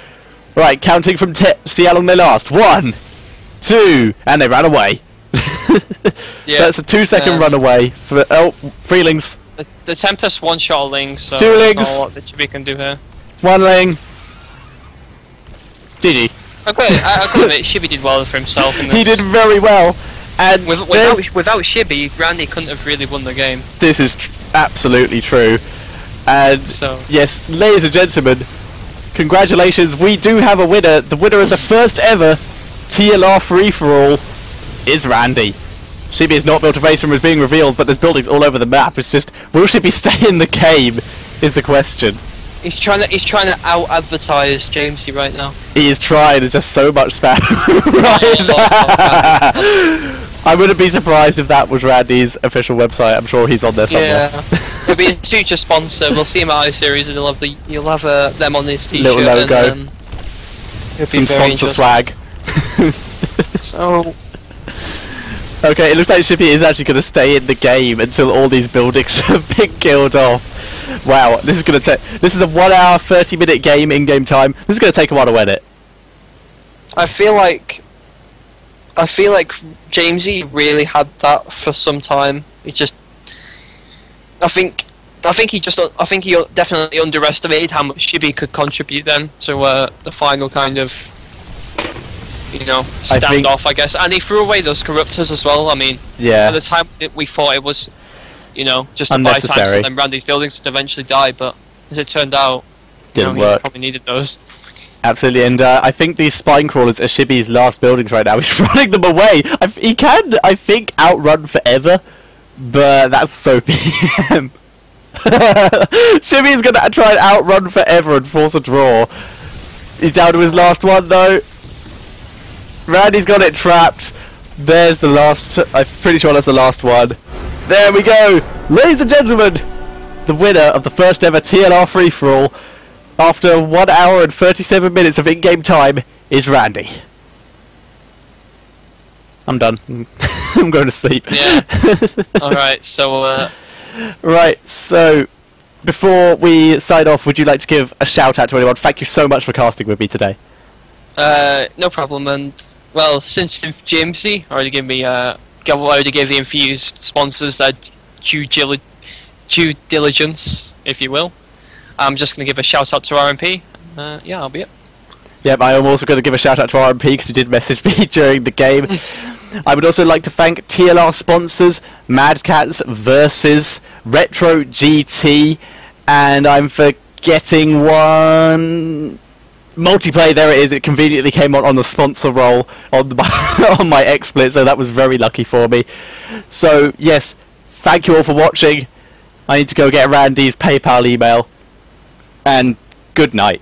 Right, counting from 10. See how long they last. 1, 2, and they ran away. Yeah, that's a 2-second run away for 3 lings. The Tempest one-shot lings. So 2 lings. That's not what the Shibby can do here. 1 ling. GG. I could admit, Shibby did well for himself. In this. He did very well, and without Shibby, Randy couldn't have really won the game. This is absolutely true, and yes, ladies and gentlemen, congratulations! We do have a winner. The winner of the first ever TLR free for all is Randy. Shibby has not built a base room is being revealed, but there's buildings all over the map. It's just, will Shibby stay in the game? Is the question. He's trying to out-advertise Jamesy right now. He is trying. There's just so much spam right now. I wouldn't be surprised if that was Randy's official website. I'm sure he's on there somewhere. Yeah, he'll be a future sponsor. We'll see him at iSeries, and you'll have them on his t-shirt. Little logo. And, some sponsor swag. So. Okay, it looks like Shippy is actually going to stay in the game until all these buildings have been killed off. Wow, this is going to take. This is a 1 hour 30-minute game in game time. This is going to take a while to win it. I feel like Jamesy really had that for some time. He just, I think he definitely underestimated how much Shibby could contribute then to the final kind of, you know, standoff, I guess. And he threw away those corruptors as well. I mean, yeah. At the time we thought it was, you know, just to buy time so then Randy's buildings would eventually die, but as it turned out, didn't he work. probably needed those. Absolutely, and I think these spine crawlers are Shibby's last buildings right now. He's running them away. He can, I think, outrun forever, but that's so PM. Shibby's gonna try and outrun forever and force a draw. He's down to his last one though. Randy's got it trapped. There's the last. I'm pretty sure that's the last one. There we go, ladies and gentlemen. The winner of the first ever TLR free-for-all, after 1 hour and 37 minutes of in-game time, is Randy. I'm done. I'm going to sleep. Yeah. Alright, so Right, so before we sign off, would you like to give a shout out to anyone? Thank you so much for casting with me today. no problem, and well, since Jamesy already gave me already gave the Infused sponsors their due diligence, if you will. I'm just going to give a shout out to RMP. Yeah, that'll be it. Yep, I am also going to give a shout out to RMP because he did message me during the game. I would also like to thank TLR sponsors, Mad Cats Versus, Retro GT, and I'm forgetting one. Multiplay, there it is. It conveniently came on the sponsor roll on on my XSplit, so that was very lucky for me. So yes, thank you all for watching. I need to go get Randy's PayPal email, and good night.